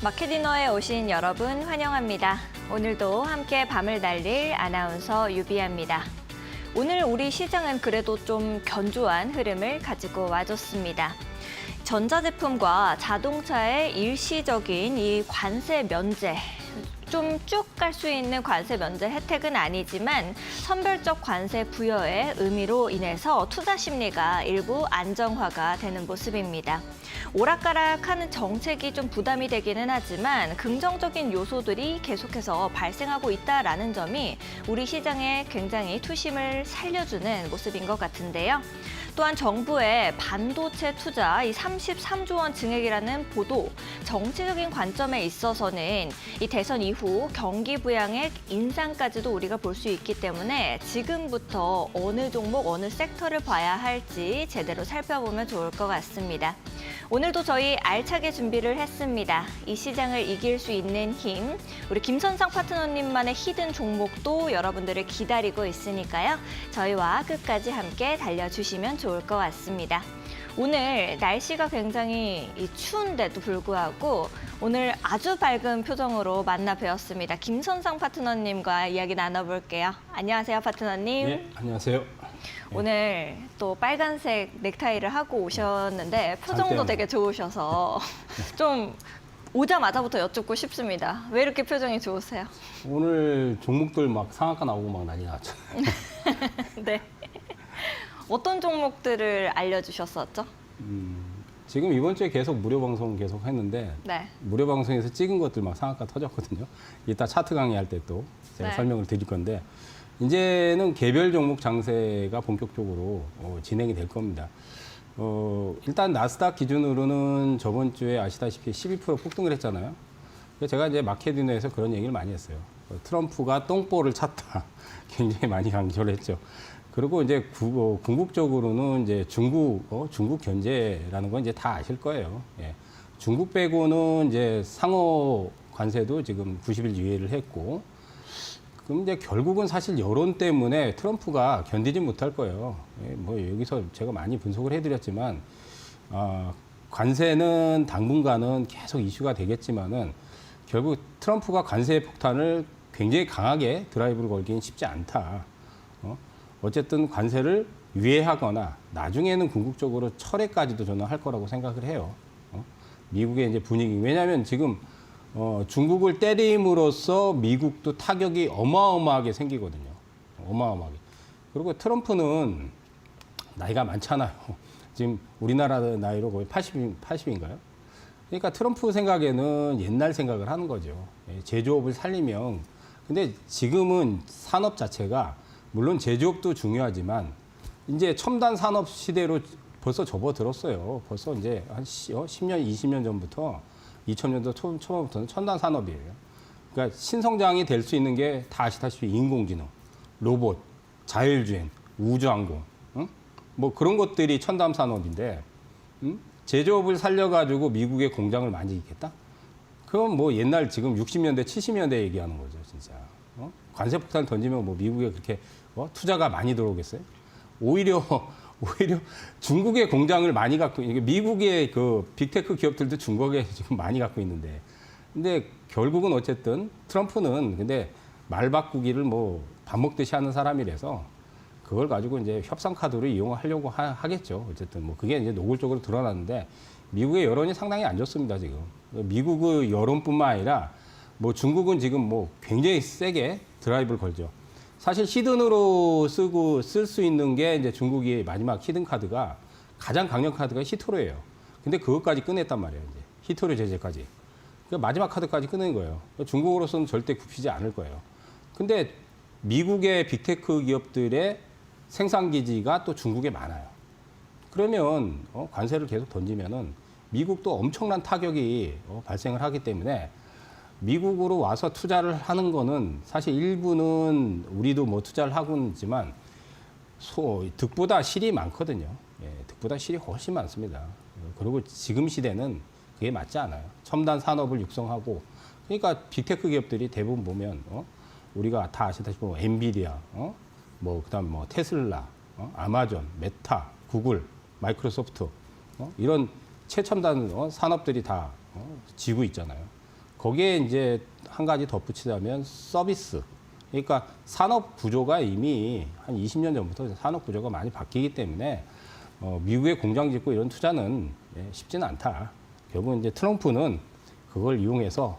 마켓디너에 오신 여러분 환영합니다. 오늘도 함께 밤을 날릴 아나운서 유비아입니다. 오늘 우리 시장은 그래도 좀 견조한 흐름을 가지고 와줬습니다. 전자제품과 자동차의 일시적인 이 관세 면제, 좀 쭉 갈 수 있는 관세 면제 혜택은 아니지만 선별적 관세 부여의 의미로 인해서 투자 심리가 일부 안정화가 되는 모습입니다. 오락가락하는 정책이 좀 부담이 되기는 하지만 긍정적인 요소들이 계속해서 발생하고 있다라는 점이 우리 시장에 굉장히 투심을 살려주는 모습인 것 같은데요. 또한 정부의 반도체 투자 이 33조 원 증액이라는 보도, 정치적인 관점에 있어서는 이 대선 이후 경기 부양액 인상까지도 우리가 볼 수 있기 때문에 지금부터 어느 종목, 어느 섹터를 봐야 할지 제대로 살펴보면 좋을 것 같습니다. 오늘도 저희 알차게 준비를 했습니다. 이 시장을 이길 수 있는 힘, 우리 김선상 파트너님만의 히든 종목도 여러분들을 기다리고 있으니까요. 저희와 끝까지 함께 달려주시면 좋을 것 같습니다. 오늘 날씨가 굉장히 추운데도 불구하고 오늘 아주 밝은 표정으로 만나 뵈었습니다. 김선상 파트너님과 이야기 나눠볼게요. 안녕하세요, 파트너님. 네, 안녕하세요. 오늘 또 빨간색 넥타이를 하고 오셨는데 표정도 되게 좋으셔서 좀 오자마자부터 여쭙고 싶습니다. 왜 이렇게 표정이 좋으세요? 오늘 종목들 막 상한가 나오고 막 난리 났죠. 네. 어떤 종목들을 알려주셨었죠? 지금 이번 주에 계속 무료 방송 계속 했는데 네. 무료 방송에서 찍은 것들 막 상한가 터졌거든요. 이따 차트 강의할 때 또 제가 네. 설명을 드릴 건데 이제는 개별 종목 장세가 본격적으로 진행이 될 겁니다. 일단 나스닥 기준으로는 저번 주에 아시다시피 12% 폭등을 했잖아요. 그래서 제가 이제 마켓디너에서 그런 얘기를 많이 했어요. 트럼프가 똥볼을 찼다. 굉장히 많이 강조를 했죠. 그리고 이제 궁극적으로는 이제 중국 견제라는 건 이제 다 아실 거예요. 예. 중국 빼고는 이제 상호 관세도 지금 90일 유예를 했고, 그럼 이제 결국은 사실 여론 때문에 트럼프가 견디지 못할 거예요. 예, 뭐 여기서 제가 많이 분석을 해드렸지만, 관세는 당분간은 계속 이슈가 되겠지만은 결국 트럼프가 관세 폭탄을 굉장히 강하게 드라이브를 걸기는 쉽지 않다. 어쨌든 관세를 유예하거나 나중에는 궁극적으로 철회까지도 저는 할 거라고 생각을 해요. 미국의 이제 분위기. 왜냐하면 지금 중국을 때림으로써 미국도 타격이 어마어마하게 생기거든요. 어마어마하게. 그리고 트럼프는 나이가 많잖아요. 지금 우리나라 나이로 거의 80인가요? 그러니까 트럼프 생각에는 옛날 생각을 하는 거죠. 제조업을 살리면. 근데 지금은 산업 자체가 물론 제조업도 중요하지만 이제 첨단 산업 시대로 벌써 접어들었어요. 벌써 이제 한 10년, 20년 전부터 2000년도 초반부터는 첨단 산업이에요. 그러니까 신성장이 될 수 있는 게 다 아시다시피 인공지능, 로봇, 자율주행, 우주항공, 뭐 그런 것들이 첨단 산업인데 제조업을 살려가지고 미국의 공장을 만들겠다? 그건 뭐 옛날 지금 60년대, 70년대 얘기하는 거죠, 진짜. 관세 폭탄 던지면 뭐 미국에 그렇게 투자가 많이 들어오겠어요? 오히려 중국의 공장을 많이 갖고, 미국의 그 빅테크 기업들도 중국에 지금 많이 갖고 있는데. 근데 결국은 어쨌든 트럼프는 근데 말 바꾸기를 뭐 밥 먹듯이 하는 사람이라서 그걸 가지고 이제 협상 카드로 이용하려고 하겠죠. 어쨌든 뭐 그게 이제 노골적으로 드러났는데 미국의 여론이 상당히 안 좋습니다, 지금. 미국의 여론뿐만 아니라 뭐 중국은 지금 뭐 굉장히 세게 드라이브를 걸죠. 사실 히든으로 쓸 수 있는 게 이제 중국이 마지막 히든 카드가 가장 강력 카드가 히토로예요. 근데 그것까지 꺼냈단 말이에요. 이제 히토로 제재까지. 그 마지막 카드까지 꺼낸 거예요. 중국으로서는 절대 굽히지 않을 거예요. 근데 미국의 빅테크 기업들의 생산 기지가 또 중국에 많아요. 그러면 관세를 계속 던지면은 미국도 엄청난 타격이 발생을 하기 때문에 미국으로 와서 투자를 하는 거는 사실 일부는 우리도 뭐 투자를 하고는 있지만 득보다 실이 많거든요. 예, 득보다 실이 훨씬 많습니다. 그리고 지금 시대는 그게 맞지 않아요. 첨단 산업을 육성하고 그러니까 빅테크 기업들이 대부분 보면 우리가 다 아시다시피 뭐 엔비디아, 뭐 그다음 뭐 테슬라, 아마존, 메타, 구글, 마이크로소프트 이런 최첨단 산업들이 다 지고 있잖아요. 거기에 이제 한 가지 덧붙이자면 서비스. 그러니까 산업 구조가 이미 한 20년 전부터 산업 구조가 많이 바뀌기 때문에 미국의 공장 짓고 이런 투자는 쉽지는 않다. 결국은 이제 트럼프는 그걸 이용해서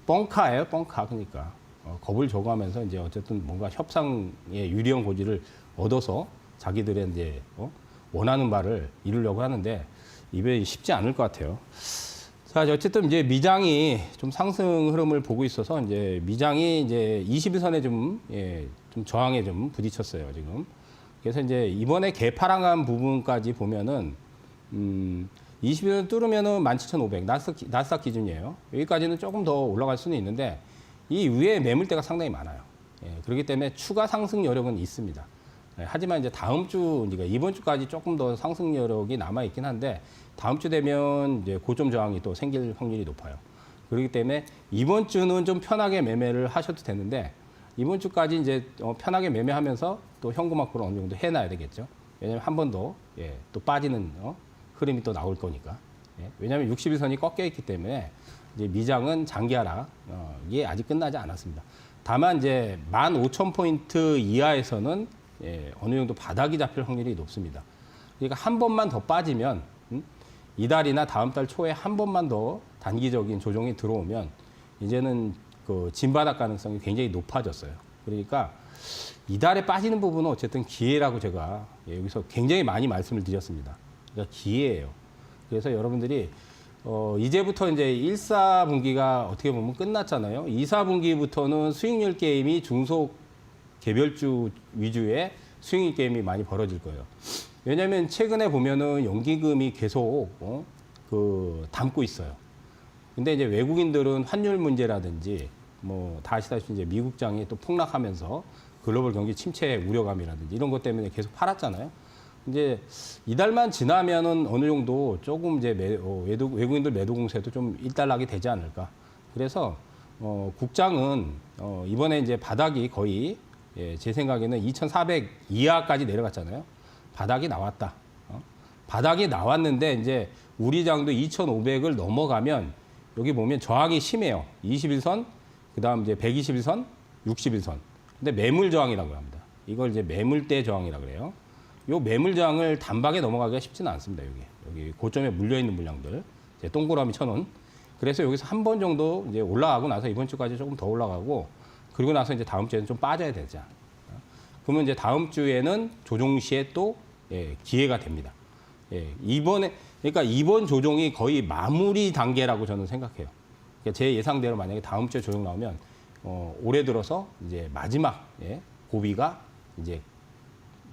뻥카예요, 뻥카. 그러니까 겁을 줘가면서 이제 어쨌든 뭔가 협상의 유리한 고지를 얻어서 자기들의 이제 원하는 바를 이루려고 하는데 이게 쉽지 않을 것 같아요. 자, 어쨌든 이제 미장이 좀 상승 흐름을 보고 있어서 이제 미장이 이제 21선에 좀 저항에 좀 부딪혔어요, 지금. 그래서 이제 이번에 개파랑한 부분까지 보면은 21선 뚫으면은 17,500 나스닥 기준이에요. 여기까지는 조금 더 올라갈 수는 있는데 이 위에 매물대가 상당히 많아요. 그렇기 때문에 추가 상승 여력은 있습니다. 하지만 이제 다음 주, 그러니까 이번 주까지 조금 더 상승 여력이 남아 있긴 한데 다음 주 되면 이제 고점 저항이 또 생길 확률이 높아요. 그렇기 때문에 이번 주는 좀 편하게 매매를 하셔도 되는데 이번 주까지 이제 편하게 매매하면서 또 현금 확보를 어느 정도 해놔야 되겠죠. 왜냐하면 한 번 더 또 빠지는 흐름이 또 나올 거니까. 왜냐하면 61선이 꺾여 있기 때문에 이제 미장은 장기 하락이 아직 끝나지 않았습니다. 다만 이제 15,000포인트 이하에서는 어느 정도 바닥이 잡힐 확률이 높습니다. 그러니까 한 번만 더 빠지면 이달이나 다음 달 초에 한 번만 더 단기적인 조정이 들어오면 이제는 그 진바닥 가능성이 굉장히 높아졌어요. 그러니까 이달에 빠지는 부분은 어쨌든 기회라고 제가 여기서 굉장히 많이 말씀을 드렸습니다. 그러니까 기회예요. 그래서 여러분들이 이제부터 이제 1, 4분기가 어떻게 보면 끝났잖아요. 2, 4분기부터는 수익률 게임이 중속 개별주 위주의 수익률 게임이 많이 벌어질 거예요. 왜냐하면 최근에 보면은 연기금이 계속 담고 있어요. 근데 이제 외국인들은 환율 문제라든지 뭐 다 아시다시피 이제 미국장이 또 폭락하면서 글로벌 경기 침체 우려감이라든지 이런 것 때문에 계속 팔았잖아요. 이제 이달만 지나면은 어느 정도 조금 이제 외국인들 매도 공세도 좀 일단락이 되지 않을까. 그래서 국장은 이번에 이제 바닥이 거의 제 생각에는 2,400 이하까지 내려갔잖아요. 바닥이 나왔다. 바닥이 나왔는데 이제 우리 장도 2,500을 넘어가면 여기 보면 저항이 심해요. 21선, 그다음 이제 121선, 61선. 근데 매물 저항이라고 합니다. 이걸 이제 매물대 저항이라고 그래요. 요 매물 저항을 단박에 넘어가기가 쉽지는 않습니다. 여기 고점에 물려 있는 물량들. 이제 동그라미 1,000원. 그래서 여기서 한 번 정도 이제 올라가고 나서 이번 주까지 조금 더 올라가고 그리고 나서 이제 다음 주에는 좀 빠져야 되지 않을까. 그러면 이제 다음 주에는 조정 시에 또 기회가 됩니다. 그러니까 이번 조정이 거의 마무리 단계라고 저는 생각해요. 그러니까 제 예상대로 만약에 다음 주에 조정 나오면 올해 들어서 이제 마지막 고비가 이제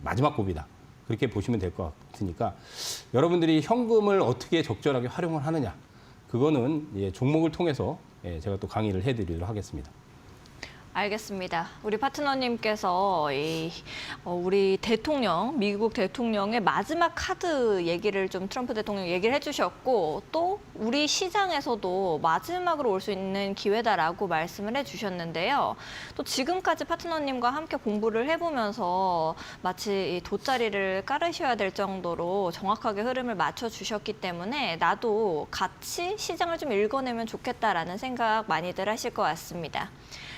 마지막 고비다. 그렇게 보시면 될 것 같으니까 여러분들이 현금을 어떻게 적절하게 활용을 하느냐. 그거는 종목을 통해서 제가 또 강의를 해드리도록 하겠습니다. 알겠습니다. 우리 파트너님께서 우리 대통령, 미국 대통령의 마지막 카드 얘기를 좀 트럼프 대통령 얘기를 해주셨고 또 우리 시장에서도 마지막으로 올 수 있는 기회다라고 말씀을 해주셨는데요. 또 지금까지 파트너님과 함께 공부를 해보면서 마치 이 돗자리를 깔으셔야 될 정도로 정확하게 흐름을 맞춰주셨기 때문에 나도 같이 시장을 좀 읽어내면 좋겠다라는 생각 많이들 하실 것 같습니다.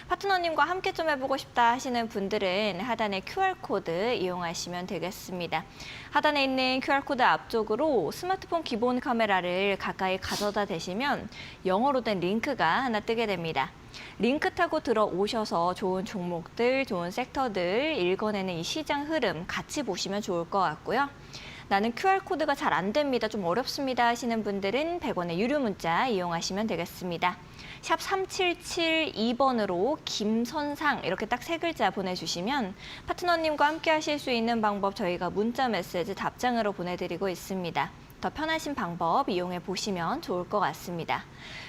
파트너님과 함께 좀 해보고 싶다 하시는 분들은 하단의 QR코드 이용하시면 되겠습니다. 하단에 있는 QR코드 앞쪽으로 스마트폰 기본 카메라를 가까이 가져다 대시면 영어로 된 링크가 하나 뜨게 됩니다. 링크 타고 들어오셔서 좋은 종목들, 좋은 섹터들 읽어내는 이 시장 흐름 같이 보시면 좋을 것 같고요. 나는 QR코드가 잘 안 됩니다. 좀 어렵습니다 하시는 분들은 100원의 유료 문자 이용하시면 되겠습니다. 샵 3772번으로 김선상 이렇게 딱 세 글자 보내주시면 파트너님과 함께 하실 수 있는 방법 저희가 문자 메시지 답장으로 보내드리고 있습니다. 더 편하신 방법 이용해 보시면 좋을 것 같습니다.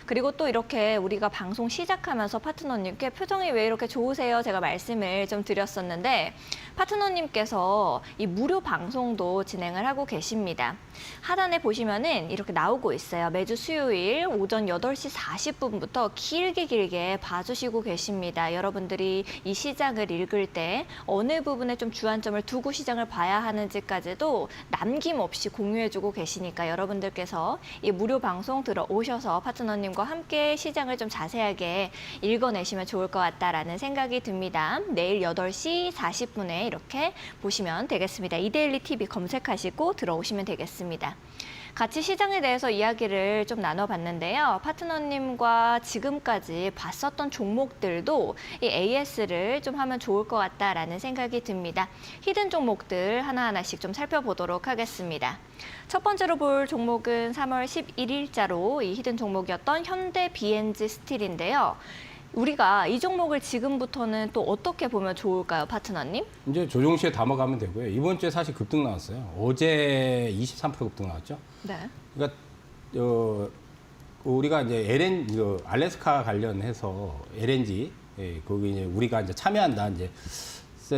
그리고 또 이렇게 우리가 방송 시작하면서 파트너님께 표정이 왜 이렇게 좋으세요? 제가 말씀을 좀 드렸었는데 파트너님께서 이 무료 방송도 진행을 하고 계십니다. 하단에 보시면은 이렇게 나오고 있어요. 매주 수요일 오전 8시 40분부터 길게 봐주시고 계십니다. 여러분들이 이 시장을 읽을 때 어느 부분에 좀 주안점을 두고 시장을 봐야 하는지까지도 남김없이 공유해주고 계시니까 있으니까 여러분들께서 이 무료 방송 들어오셔서 파트너님과 함께 시장을 좀 자세하게 읽어내시면 좋을 것 같다라는 생각이 듭니다. 내일 8시 40분에 이렇게 보시면 되겠습니다. 이데일리 TV 검색하시고 들어오시면 되겠습니다. 같이 시장에 대해서 이야기를 좀 나눠봤는데요. 파트너님과 지금까지 봤었던 종목들도 이 AS를 좀 하면 좋을 것 같다라는 생각이 듭니다. 히든 종목들 하나하나씩 좀 살펴보도록 하겠습니다. 첫 번째로 볼 종목은 3월 11일자로 이 히든 종목이었던 현대 BNG 스틸인데요. 우리가 이 종목을 지금부터는 또 어떻게 보면 좋을까요, 파트너님? 이제 조정 시에 담아가면 되고요. 이번 주에 사실 급등 나왔어요. 어제 23% 급등 나왔죠. 네. 그러니까 우리가 이제 알래스카 관련해서 LNG 거기 이제 우리가 이제 참여한다. 이제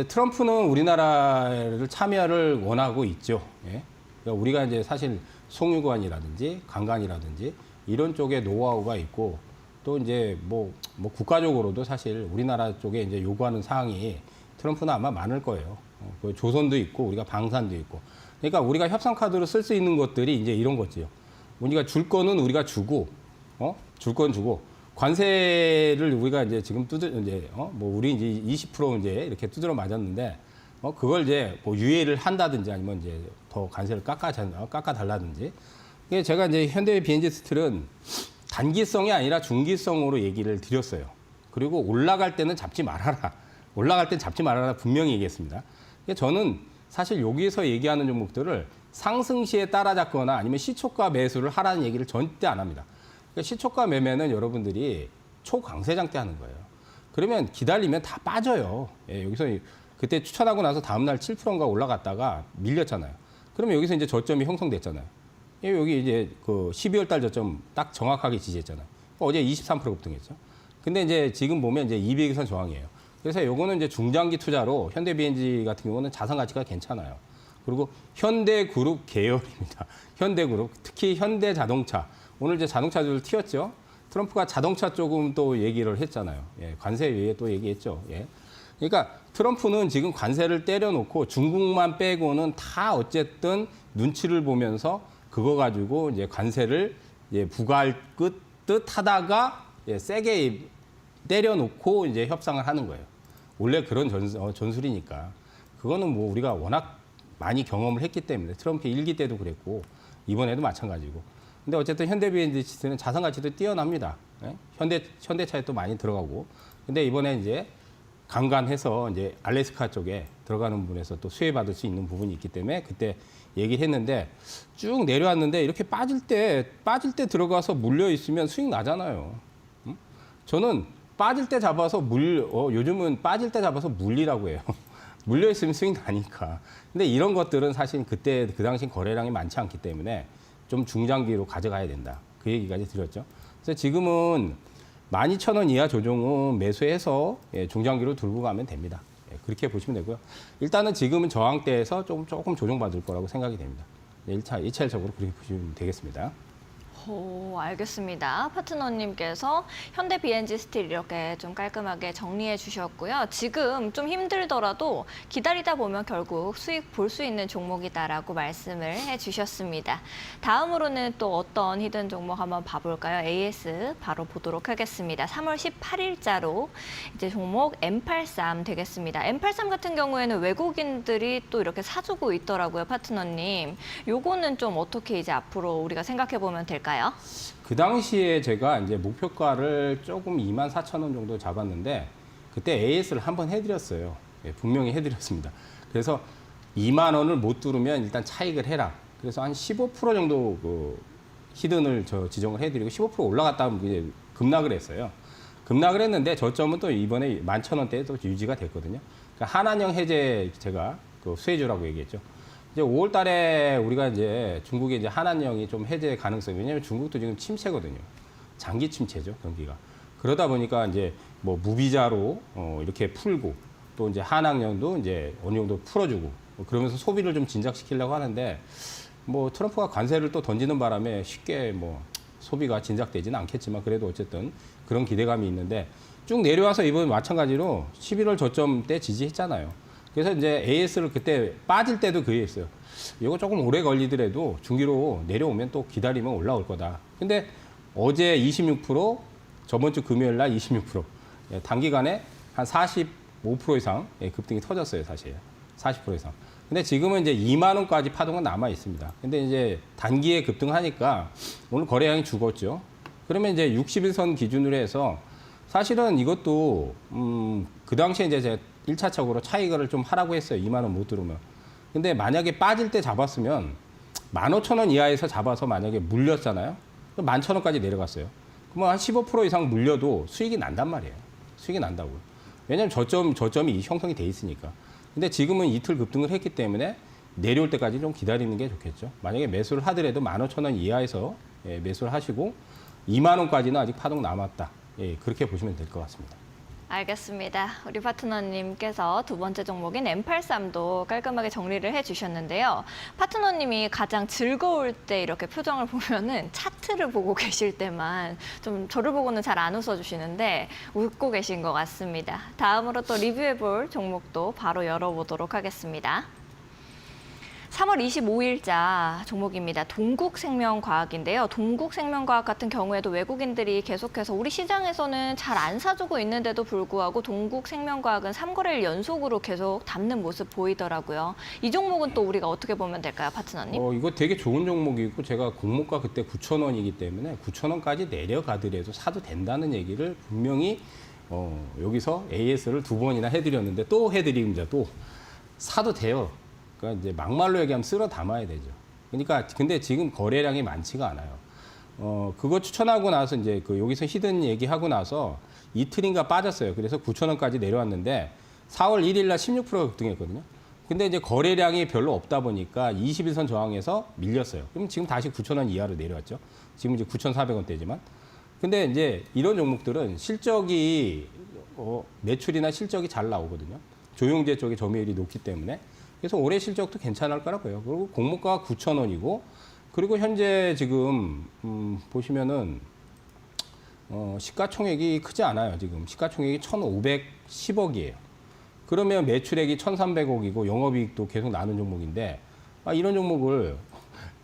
트럼프는 우리나라를 참여를 원하고 있죠. 예. 그러니까 우리가 이제 사실 송유관이라든지 강간이라든지 이런 쪽에 노하우가 있고 또 이제 뭐 국가적으로도 사실 우리나라 쪽에 이제 요구하는 사항이 트럼프는 아마 많을 거예요. 그 조선도 있고 우리가 방산도 있고. 그러니까 우리가 협상 카드로 쓸 수 있는 것들이 이제 이런 거지요. 우리가 줄 거는 우리가 주고, 줄 건 주고, 관세를 우리가 이제 지금 우리 이제 20% 이제 이렇게 두드려 맞았는데, 그걸 이제 뭐 유예를 한다든지 아니면 이제 더 관세를 깎아 달라든지. 이게 제가 이제 현대 BNG 스틸은 단기성이 아니라 중기성으로 얘기를 드렸어요. 그리고 올라갈 때는 잡지 말아라. 올라갈 땐 잡지 말아라 분명히 얘기했습니다. 저는 사실 여기에서 얘기하는 종목들을 상승 시에 따라잡거나 아니면 시초가 매수를 하라는 얘기를 절대 안 합니다. 그러니까 시초가 매매는 여러분들이 초강세장 때 하는 거예요. 그러면 기다리면 다 빠져요. 예, 여기서 그때 추천하고 나서 다음날 7%인가 올라갔다가 밀렸잖아요. 그러면 여기서 이제 저점이 형성됐잖아요. 여기 이제 그 12월 달 저점 딱 정확하게 지지했잖아요. 어제 23% 급등했죠. 근데 이제 지금 보면 이제 200일선 저항이에요. 그래서 요거는 이제 중장기 투자로 현대 BNG 같은 경우는 자산 가치가 괜찮아요. 그리고 현대그룹 계열입니다. 현대그룹, 특히 현대자동차. 오늘 이제 자동차들 튀었죠. 트럼프가 자동차 조금 또 얘기를 했잖아요. 예, 관세 외에 또 얘기했죠. 예. 그러니까 트럼프는 지금 관세를 때려놓고 중국만 빼고는 다 어쨌든 눈치를 보면서 그거 가지고 이제 관세를 이제 부과할 듯 하다가 세게 때려놓고 이제 협상을 하는 거예요. 원래 그런 전술이니까. 그거는 뭐 우리가 워낙 많이 경험을 했기 때문에 트럼프 1기 때도 그랬고 이번에도 마찬가지고. 근데 어쨌든 현대 BNG는 자산 가치도 뛰어납니다. 예? 현대차에 또 많이 들어가고. 근데 이번에 이제 강간해서 이제 알래스카 쪽에 들어가는 부분에서 또 수혜받을 수 있는 부분이 있기 때문에 그때 얘기를 했는데 쭉 내려왔는데 이렇게 빠질 때 들어가서 물려 있으면 수익 나잖아요. 저는 빠질 때 잡아서 요즘은 빠질 때 잡아서 물리라고 해요. 물려 있으면 수익 나니까. 근데 이런 것들은 사실 그때 그 당시 거래량이 많지 않기 때문에 좀 중장기로 가져가야 된다. 그 얘기까지 드렸죠. 그래서 지금은 12,000원 이하 조정은 매수해서 중장기로 들고 가면 됩니다. 그렇게 보시면 되고요. 일단은 지금은 저항대에서 조금 조정받을 거라고 생각이 됩니다. 1차적으로 그렇게 보시면 되겠습니다. 알겠습니다. 파트너님께서 현대 BNG 스틸 이렇게 좀 깔끔하게 정리해 주셨고요. 지금 좀 힘들더라도 기다리다 보면 결국 수익 볼 수 있는 종목이다라고 말씀을 해 주셨습니다. 다음으로는 또 어떤 히든 종목 한번 봐볼까요? AS 바로 보도록 하겠습니다. 3월 18일자로 이제 종목 M83 되겠습니다. M83 같은 경우에는 외국인들이 또 이렇게 사주고 있더라고요, 파트너님. 요거는 좀 어떻게 이제 앞으로 우리가 생각해 보면 될까요? 그 당시에 제가 이제 목표가를 조금 24,000원 정도 잡았는데 그때 AS를 한번 해드렸어요. 분명히 해드렸습니다. 그래서 2만 원을 못 뚫으면 일단 차익을 해라. 그래서 한 15% 정도 그 히든을 지정을 해드리고 15% 올라갔다 하면 이제 급락을 했어요. 급락을 했는데 저점은 또 이번에 11,000원대에 또 유지가 됐거든요. 그러니까 한한형 해제 제가 그 수혜주라고 얘기했죠. 이제 5월 달에 우리가 이제 중국에 이제 한한령이 좀 해제 가능성이, 왜냐면 중국도 지금 침체거든요. 장기 침체죠, 경기가. 그러다 보니까 이제 뭐 무비자로 이렇게 풀고 또 이제 한한령도 이제 어느 정도 풀어주고 그러면서 소비를 좀 진작시키려고 하는데 뭐 트럼프가 관세를 또 던지는 바람에 쉽게 뭐 소비가 진작되지는 않겠지만 그래도 어쨌든 그런 기대감이 있는데 쭉 내려와서 이번에 마찬가지로 11월 저점 때 지지했잖아요. 그래서 이제 AS를 그때 빠질 때도 그 얘기했어요. 이거 조금 오래 걸리더라도 중기로 내려오면 또 기다리면 올라올 거다. 근데 어제 26%, 저번 주 금요일 날 26%, 예, 단기간에 한 45% 이상 예, 급등이 터졌어요, 사실. 40% 이상. 근데 지금은 이제 2만 원까지 파동은 남아 있습니다. 근데 이제 단기에 급등하니까 오늘 거래량이 죽었죠. 그러면 이제 60일선 기준으로 해서 사실은 이것도 그 당시에 이제 제가 1차적으로 차익을 좀 하라고 했어요. 2만 원 못 들어오면. 근데 만약에 빠질 때 잡았으면 15,000원 이하에서 잡아서 만약에 물렸잖아요. 11,000원까지 내려갔어요. 그러면 한 15% 이상 물려도 수익이 난단 말이에요. 수익이 난다고요. 왜냐하면 저점이 형성이 돼 있으니까. 근데 지금은 이틀 급등을 했기 때문에 내려올 때까지 좀 기다리는 게 좋겠죠. 만약에 매수를 하더라도 15,000원 이하에서 예, 매수를 하시고 2만 원까지는 아직 파동 남았다. 예, 그렇게 보시면 될 것 같습니다. 알겠습니다. 우리 파트너님께서 두 번째 종목인 M83도 깔끔하게 정리를 해주셨는데요. 파트너님이 가장 즐거울 때 이렇게 표정을 보면은 차트를 보고 계실 때만 좀 저를 보고는 잘 안 웃어주시는데 웃고 계신 것 같습니다. 다음으로 또 리뷰해볼 종목도 바로 열어보도록 하겠습니다. 3월 25일자 종목입니다. 동국생명과학인데요. 동국생명과학 같은 경우에도 외국인들이 계속해서 우리 시장에서는 잘 안 사주고 있는데도 불구하고 동국생명과학은 3거래일 연속으로 계속 담는 모습 보이더라고요. 이 종목은 또 우리가 어떻게 보면 될까요, 파트너님? 이거 되게 좋은 종목이고 제가 공모가 그때 9,000원이기 때문에 9,000원까지 내려가더라도 사도 된다는 얘기를 분명히 여기서 AS를 2번이나 해드렸는데 또 해드립니다. 또 사도 돼요. 그러니까 이제 막말로 얘기하면 쓸어 담아야 되죠. 그러니까 근데 지금 거래량이 많지가 않아요. 그거 추천하고 나서 이제 여기서 히든 얘기하고 나서 이틀인가 빠졌어요. 그래서 9,000원까지 내려왔는데 4월 1일 날 16%가 급등했거든요. 근데 이제 거래량이 별로 없다 보니까 21선 저항에서 밀렸어요. 그럼 지금 다시 9,000원 이하로 내려왔죠. 지금 이제 9,400원대지만. 근데 이제 이런 종목들은 실적이 매출이나 실적이 잘 나오거든요. 조용제 쪽에 점유율이 높기 때문에. 그래서 올해 실적도 괜찮을 거라고 봐요. 그리고 공모가가 9,000원이고, 그리고 현재 지금 보시면은 시가총액이 크지 않아요. 지금 시가총액이 1,510억이에요. 그러면 매출액이 1,300억이고 영업이익도 계속 나는 종목인데 이런 종목을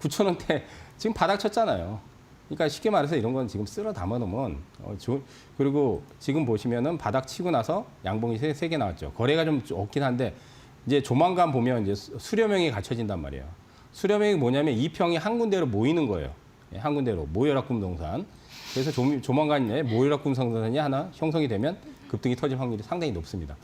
9,000원대 지금 바닥 쳤잖아요. 그러니까 쉽게 말해서 이런 건 지금 쓸어 담아 놓으면 그리고 지금 보시면은 바닥 치고 나서 양봉이 세 개 나왔죠. 거래가 좀 없긴 한데. 이제 조만간 보면 이제 수렴형이 갖춰진단 말이에요. 수렴형이 뭐냐면 이 평이 한 군데로 모이는 거예요. 예, 한 군데로 모여라 꿈동산. 그래서 조만간 모여라 꿈동산이 하나 형성이 되면 급등이 터질 확률이 상당히 높습니다.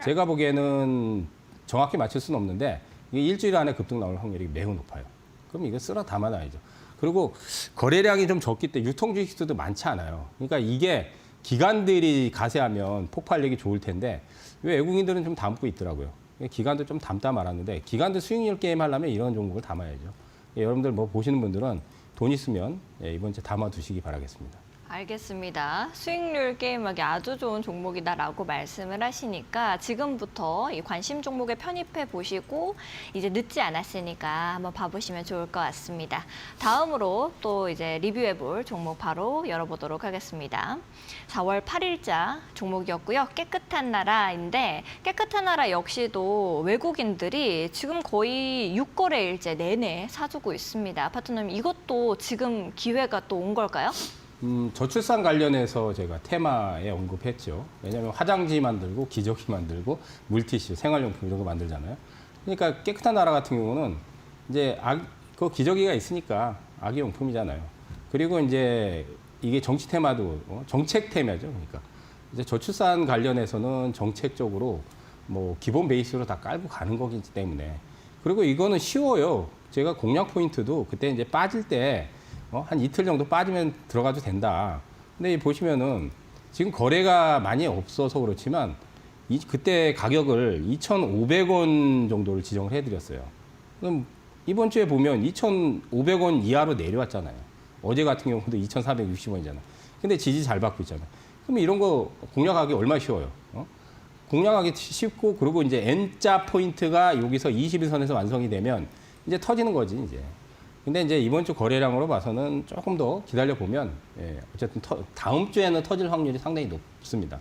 제가 보기에는 정확히 맞출 수는 없는데 이게 일주일 안에 급등 나올 확률이 매우 높아요. 그럼 이거 쓸어 담아놔야죠. 그리고 거래량이 좀 적기 때문에 유통주식 수도 많지 않아요. 그러니까 이게 기관들이 가세하면 폭발력이 좋을 텐데 왜 외국인들은 좀 담고 있더라고요. 기관도 좀 담다 말았는데 기관도 수익률 게임 하려면 이런 종목을 담아야죠. 예, 여러분들 뭐 보시는 분들은 돈 있으면 이번 주에 담아 두시기 바라겠습니다. 알겠습니다. 수익률 게임하기 아주 좋은 종목이다라고 말씀을 하시니까 지금부터 이 관심 종목에 편입해 보시고 이제 늦지 않았으니까 한번 봐보시면 좋을 것 같습니다. 다음으로 또 이제 리뷰해 볼 종목 바로 열어보도록 하겠습니다. 4월 8일자 종목이었고요. 깨끗한 나라인데 깨끗한 나라 역시도 외국인들이 지금 거의 6거래일째 내내 사주고 있습니다. 파트너님, 이것도 지금 기회가 또 온 걸까요? 저출산 관련해서 제가 테마에 언급했죠. 왜냐하면 화장지 만들고 기저귀 만들고 물티슈, 생활용품 이런 거 만들잖아요. 그러니까 깨끗한 나라 같은 경우는 이제 그 기저귀가 있으니까 아기용품이잖아요. 그리고 이제 이게 정치 테마도 정책 테마죠. 그러니까 이제 저출산 관련해서는 정책적으로 뭐 기본 베이스로 다 깔고 가는 거기 때문에 그리고 이거는 쉬워요. 제가 공략 포인트도 그때 이제 빠질 때 한 이틀 정도 빠지면 들어가도 된다. 근데 보시면은 지금 거래가 많이 없어서 그렇지만 그때 가격을 2,500원 정도를 지정을 해드렸어요. 그럼 이번 주에 보면 2,500원 이하로 내려왔잖아요. 어제 같은 경우도 2,460원이잖아요. 근데 지지 잘 받고 있잖아요. 그럼 이런 거 공략하기 얼마나 쉬워요. 공략하기 쉽고 그리고 이제 N자 포인트가 여기서 21선에서 완성이 되면 이제 터지는 거지 이제. 근데 이제 이번 주 거래량으로 봐서는 조금 더 기다려 보면 어쨌든 다음 주에는 터질 확률이 상당히 높습니다.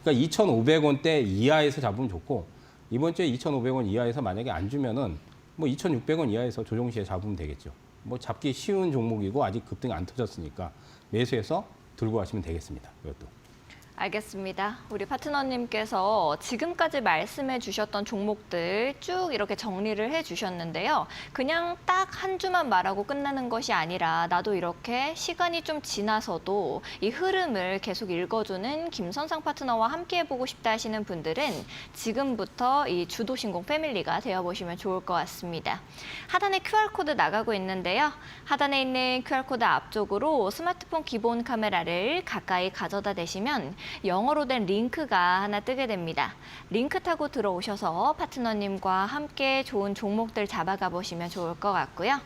그러니까 2,500원대 이하에서 잡으면 좋고 이번 주에 2,500원 이하에서 만약에 안 주면은 뭐 2,600원 이하에서 조정 시에 잡으면 되겠죠. 뭐 잡기 쉬운 종목이고 아직 급등이 안 터졌으니까 매수해서 들고 가시면 되겠습니다. 이것도. 알겠습니다. 우리 파트너님께서 지금까지 말씀해 주셨던 종목들 쭉 이렇게 정리를 해 주셨는데요. 그냥 딱 한 주만 말하고 끝나는 것이 아니라 나도 이렇게 시간이 좀 지나서도 이 흐름을 계속 읽어주는 김선상 파트너와 함께 해보고 싶다 하시는 분들은 지금부터 이 주도신공 패밀리가 되어보시면 좋을 것 같습니다. 하단에 QR코드 나가고 있는데요. 하단에 있는 QR코드 앞쪽으로 스마트폰 기본 카메라를 가까이 가져다 대시면 영어로 된 링크가 하나 뜨게 됩니다. 링크 타고 들어오셔서 파트너님과 함께 좋은 종목들 잡아가 보시면 좋을 것 같고요.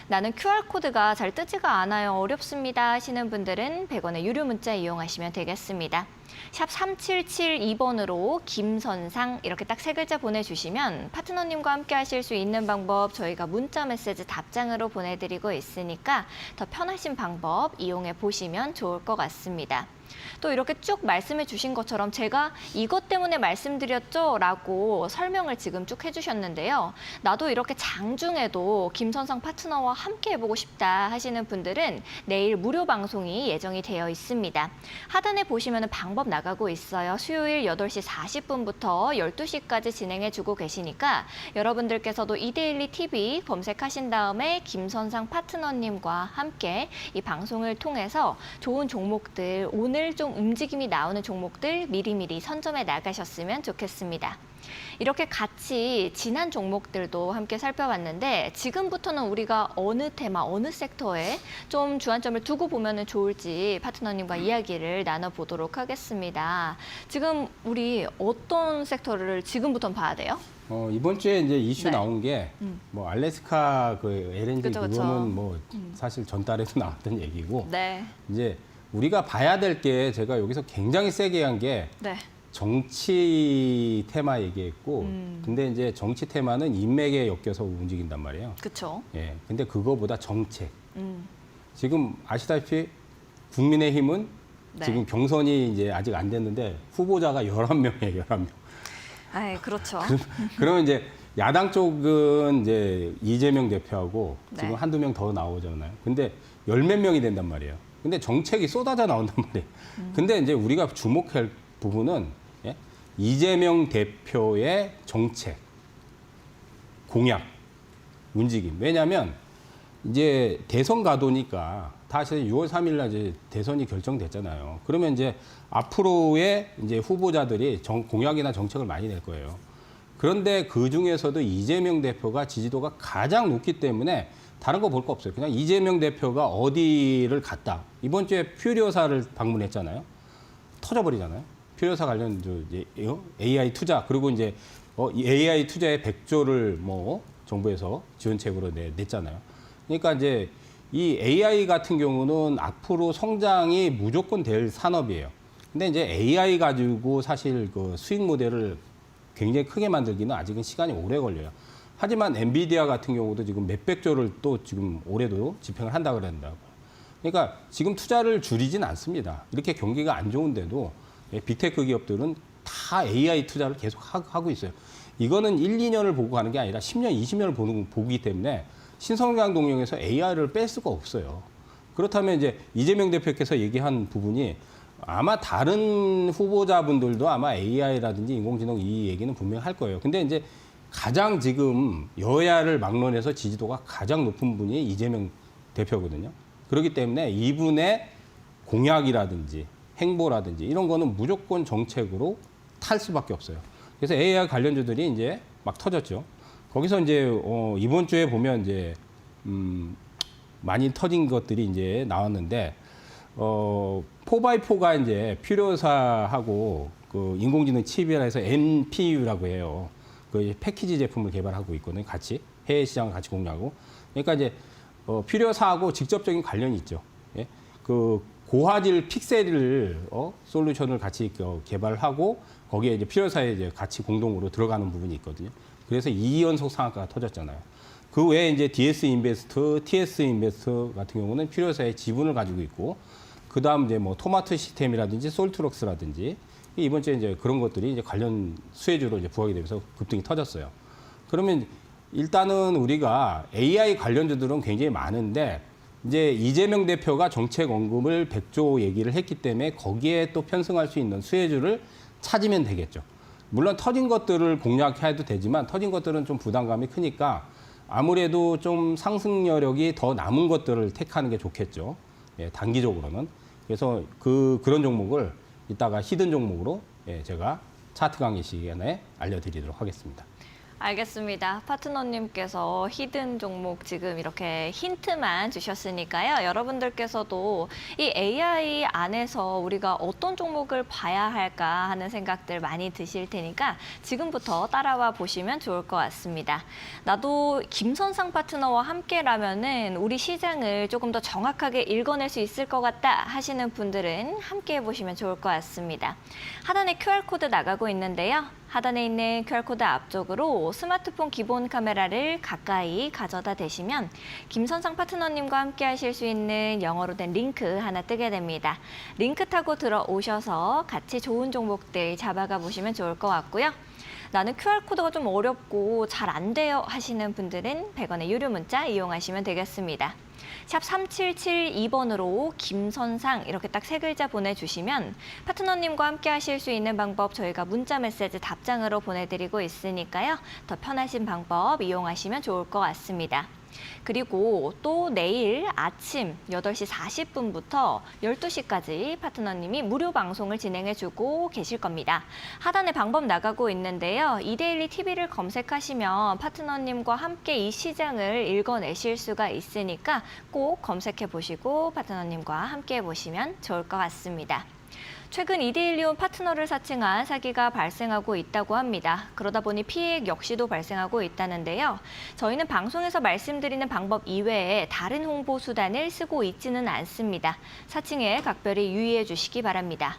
나는 QR코드가 잘 뜨지가 않아요. 어렵습니다 하시는 분들은 100원의 유료 문자 이용하시면 되겠습니다. 샵 3772번으로 김선상 이렇게 딱 세 글자 보내주시면 파트너님과 함께 하실 수 있는 방법 저희가 문자 메시지 답장으로 보내드리고 있으니까 더 편하신 방법 이용해 보시면 좋을 것 같습니다. 또 이렇게 쭉 말씀해 주신 것처럼 제가 이것 때문에 말씀드렸죠 라고 설명을 지금 쭉 해주셨는데요. 나도 이렇게 장중에도 김선상 파트너와 함께 해보고 싶다 하시는 분들은 내일 무료 방송이 예정이 되어 있습니다. 하단에 보시면 방법 나가고 있어요. 수요일 8시 40분부터 12시까지 진행해주고 계시니까 여러분들께서도 이데일리 TV 검색하신 다음에 김선상 파트너님과 함께 이 방송을 통해서 좋은 종목들 오늘 좀 움직임이 나오는 종목들 미리미리 선점해 나가셨으면 좋겠습니다. 이렇게 같이 지난 종목들도 함께 살펴봤는데 지금부터는 우리가 어느 테마, 어느 섹터에 좀 주안점을 두고 보면 좋을지 파트너님과 이야기를 나눠보도록 하겠습니다. 지금 우리 어떤 섹터를 지금부터는 봐야 돼요? 이번 주에 이제 이슈 네. 나온 게 뭐 알래스카 그 LNG 그쵸, 그쵸. 그거는 뭐 사실 전달에도 나왔던 얘기고 네. 이제 우리가 봐야 될 게 제가 여기서 굉장히 세게 한 게 네. 정치 테마 얘기했고 근데 이제 정치 테마는 인맥에 엮여서 움직인단 말이에요. 그렇죠. 예. 근데 그거보다 정책. 음. 지금 아시다시피 국민의힘은 네. 지금 경선이 이제 아직 안 됐는데 후보자가 11명이에요, 11명. 아, 그렇죠. 그러면 이제 야당 쪽은 이제 이재명 대표하고 네. 지금 한두 명 더 나오잖아요. 근데 10몇 명이 된단 말이에요. 근데 정책이 쏟아져 나온단 말이에요. 근데 이제 우리가 주목할 부분은 예? 이재명 대표의 정책, 공약, 움직임. 왜냐하면 이제 대선 가도니까 사실 6월 3일 날 이제 대선이 결정됐잖아요. 그러면 이제 앞으로의 이제 후보자들이 공약이나 정책을 많이 낼 거예요. 그런데 그 중에서도 이재명 대표가 지지도가 가장 높기 때문에 다른 거 볼 거 없어요. 그냥 이재명 대표가 어디를 갔다. 이번 주에 퓨리오사를 방문했잖아요. 터져버리잖아요. 퓨리오사 관련 이제 AI 투자 그리고 이제 AI 투자에 100조를 뭐 정부에서 지원책으로 냈잖아요. 그러니까 이제 이 AI 같은 경우는 앞으로 성장이 무조건 될 산업이에요. 근데 이제 AI 가지고 사실 그 수익 모델을 굉장히 크게 만들기는 아직은 시간이 오래 걸려요. 하지만 엔비디아 같은 경우도 지금 몇백 조를 또 지금 올해도 집행을 한다고 그런다고요. 그러니까 지금 투자를 줄이진 않습니다. 이렇게 경기가 안 좋은데도 빅테크 기업들은 다 AI 투자를 계속 하고 있어요. 이거는 1, 2년을 보고 가는 게 아니라 10년, 20년을 보기 때문에 신성장 동력에서 AI를 뺄 수가 없어요. 그렇다면 이제 이재명 대표께서 얘기한 부분이 아마 다른 후보자분들도 아마 AI라든지 인공지능 이 얘기는 분명히 할 거예요. 근데 이제 가장 지금 여야를 막론해서 지지도가 가장 높은 분이 이재명 대표거든요. 그렇기 때문에 이분의 공약이라든지 행보라든지 이런 거는 무조건 정책으로 탈 수밖에 없어요. 그래서 AI 관련주들이 이제 막 터졌죠. 거기서 이제 이번 주에 보면 이제 많이 터진 것들이 이제 나왔는데 4x4가 이제 퓨리오사하고 그 인공지능 칩이라 해서 NPU라고 해요. 그 패키지 제품을 개발하고 있거든요. 같이 해외 시장을 같이 공략하고. 그러니까 이제 퓨리오사하고 직접적인 관련이 있죠. 예? 그 고화질 픽셀을 솔루션을 같이 개발하고 거기에 이제 퓨리오사에 이제 같이 공동으로 들어가는 부분이 있거든요. 그래서 2연속 상한가가 터졌잖아요. 그 외에 이제 DS 인베스트, TS 인베스트 같은 경우는 퓨리오사의 지분을 가지고 있고, 그 다음 이제 뭐 토마토 시스템이라든지 솔트록스라든지 이번 주에 이제 그런 것들이 이제 관련 수혜주로 이제 부각이 되면서 급등이 터졌어요. 그러면 일단은 우리가 AI 관련주들은 굉장히 많은데 이제 이재명 대표가 정책 언급을 100조 얘기를 했기 때문에 거기에 또 편승할 수 있는 수혜주를 찾으면 되겠죠. 물론 터진 것들을 공략해도 되지만 터진 것들은 좀 부담감이 크니까 아무래도 좀 상승 여력이 더 남은 것들을 택하는 게 좋겠죠. 예, 단기적으로는. 그래서 그런 종목을 이따가 히든 종목으로 제가 차트 강의 시간에 알려드리도록 하겠습니다. 알겠습니다. 파트너님께서 히든 종목 지금 이렇게 힌트만 주셨으니까요. 여러분들께서도 이 AI 안에서 우리가 어떤 종목을 봐야 할까 하는 생각들 많이 드실 테니까 지금부터 따라와 보시면 좋을 것 같습니다. 나도 김선상 파트너와 함께라면은 우리 시장을 조금 더 정확하게 읽어낼 수 있을 것 같다 하시는 분들은 함께 해보시면 좋을 것 같습니다. 하단에 QR코드 나가고 있는데요. 하단에 있는 QR코드 앞쪽으로 스마트폰 기본 카메라를 가까이 가져다 대시면 김선상 파트너님과 함께 하실 수 있는 영어로 된 링크 하나 뜨게 됩니다. 링크 타고 들어오셔서 같이 좋은 종목들 잡아가 보시면 좋을 것 같고요. 나는 QR코드가 좀 어렵고 잘 안 돼요 하시는 분들은 100원의 유료 문자 이용하시면 되겠습니다. 샵 3772번으로 김선상 이렇게 딱 3글자 보내주시면 파트너님과 함께 하실 수 있는 방법 저희가 문자 메시지 답장으로 보내드리고 있으니까요. 더 편하신 방법 이용하시면 좋을 것 같습니다. 그리고 또 내일 아침 8시 40분부터 12시까지 파트너님이 무료 방송을 진행해주고 계실 겁니다. 하단에 방법 나가고 있는데요. 이데일리 TV를 검색하시면 파트너님과 함께 이 시장을 읽어내실 수가 있으니까 꼭 검색해 보시고 파트너님과 함께 해보시면 좋을 것 같습니다. 최근 이데일리온 파트너를 사칭한 사기가 발생하고 있다고 합니다. 그러다 보니 피해액 역시도 발생하고 있다는데요. 저희는 방송에서 말씀드리는 방법 이외에 다른 홍보 수단을 쓰고 있지는 않습니다. 사칭에 각별히 유의해 주시기 바랍니다.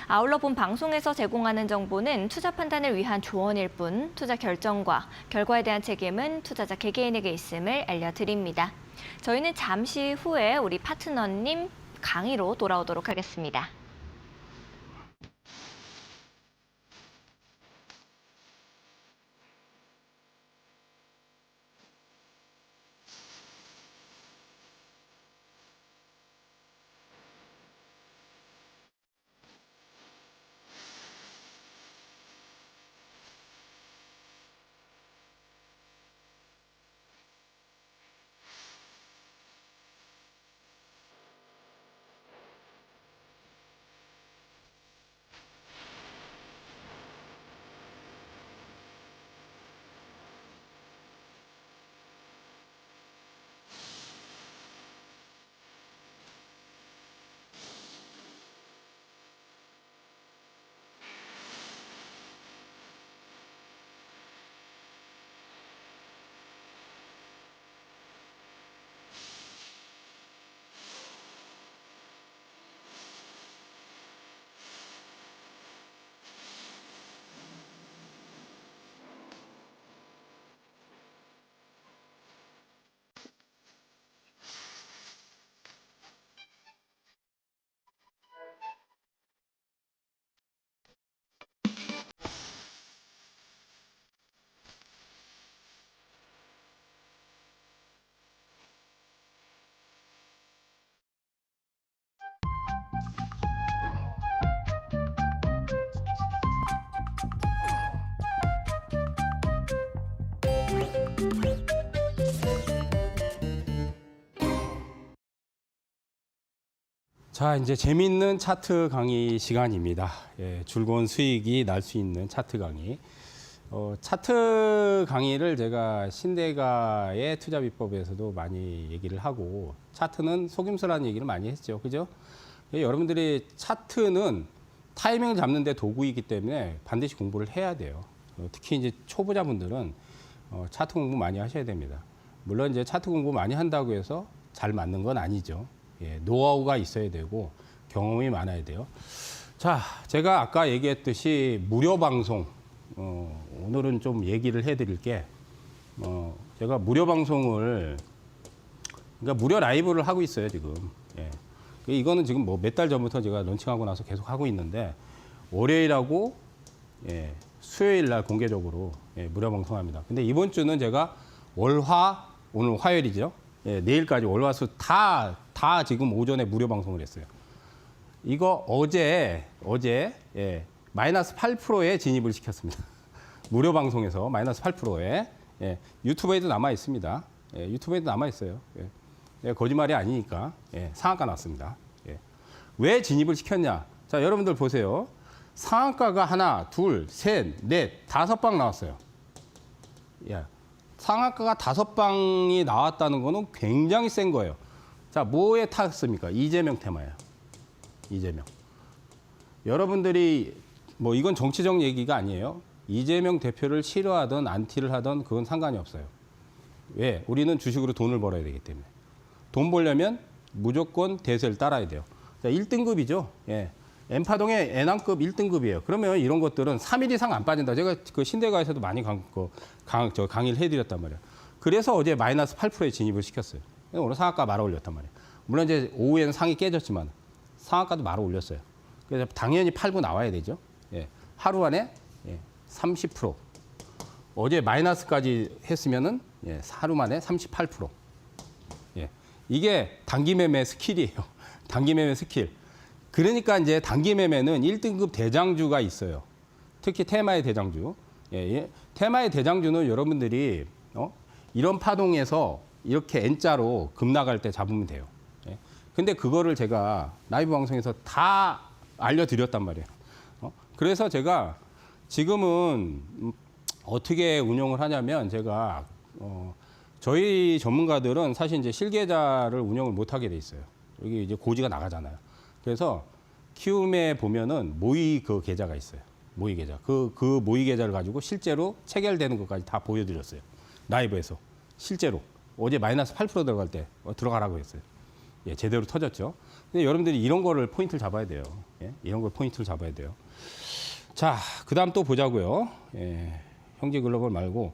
아울러 본 방송에서 제공하는 정보는 투자 판단을 위한 조언일 뿐 투자 결정과 결과에 대한 책임은 투자자 개개인에게 있음을 알려드립니다. 저희는 잠시 후에 우리 파트너님 강의로 돌아오도록 하겠습니다. 자, 이제 재미있는 차트 강의 시간입니다. 예, 즐거운 수익이 날 수 있는 차트 강의. 차트 강의를 제가 신대가의 투자 비법에서도 많이 얘기를 하고 차트는 속임수라는 얘기를 많이 했죠. 그죠? 여러분들이 차트는 타이밍을 잡는 데 도구이기 때문에 반드시 공부를 해야 돼요. 특히 이제 초보자분들은 차트 공부 많이 하셔야 됩니다. 물론 이제 차트 공부 많이 한다고 해서 잘 맞는 건 아니죠. 예, 노하우가 있어야 되고 경험이 많아야 돼요. 자, 제가 아까 얘기했듯이 무료 방송 오늘은 좀 얘기를 해드릴 게 제가 무료 방송을 그러니까 무료 라이브를 하고 있어요 지금. 예. 이거는 지금 뭐 몇 달 전부터 제가 런칭하고 나서 계속 하고 있는데 월요일하고 수요일 날 공개적으로 무료 방송합니다. 근데 이번 주는 제가 월화, 오늘 화요일이죠. 예, 내일까지 월화수 다 지금 오전에 무료 방송을 했어요. 이거 어제 예, 마이너스 8%에 진입을 시켰습니다. 무료 방송에서 마이너스 8%에 예, 유튜브에도 남아 있습니다. 예, 유튜브에도 남아 있어요. 예, 예, 거짓말이 아니니까 예, 상한가 났습니다. 예. 왜 진입을 시켰냐? 자, 여러분들 보세요. 상한가가 하나, 둘, 셋, 넷, 5방 나왔어요. 예. 상한가가 5방이 나왔다는 거는 굉장히 센 거예요. 자, 뭐에 탔습니까? 이재명 테마예요. 이재명. 여러분들이 뭐 이건 정치적 얘기가 아니에요. 이재명 대표를 싫어하든 안티를 하든 그건 상관이 없어요. 왜? 우리는 주식으로 돈을 벌어야 되기 때문에. 돈 벌려면 무조건 대세를 따라야 돼요. 자, 1등급이죠. 예. N파동의 N항급 1등급이에요. 그러면 이런 것들은 3일 이상 안 빠진다. 제가 그 신대가에서도 많이 강의를 해드렸단 말이에요. 그래서 어제 마이너스 8%에 진입을 시켰어요. 오늘 상한가 말아 올렸단 말이에요. 물론 이제 오후에는 상이 깨졌지만 상한가도 말아 올렸어요. 그래서 당연히 팔고 나와야 되죠. 예. 하루 안에 예. 30%. 어제 마이너스까지 했으면은 예. 하루 만에 38%. 예. 이게 단기 매매 스킬이에요. 단기 매매 스킬. 그러니까 이제 단기 매매는 1등급 대장주가 있어요. 특히 테마의 대장주. 예, 예. 테마의 대장주는 여러분들이 이런 파동에서 이렇게 N자로 급락할 때 잡으면 돼요. 예. 근데 그거를 제가 라이브 방송에서 다 알려드렸단 말이에요. 그래서 제가 지금은 어떻게 운영을 하냐면 제가 저희 전문가들은 사실 이제 실계좌를 운영을 못 하게 돼 있어요. 여기 이제 고지가 나가잖아요. 그래서 키움에 보면은 모의 그 계좌가 있어요. 모의 계좌. 그 모의 계좌를 가지고 실제로 체결되는 것까지 다 보여드렸어요. 라이브에서. 실제로. 어제 마이너스 8% 들어갈 때 들어가라고 했어요. 예, 제대로 터졌죠. 근데 여러분들이 이런 거를 포인트를 잡아야 돼요. 예, 이런 걸 포인트를 잡아야 돼요. 자, 그 다음 또 보자고요. 예, 형제글로벌 말고.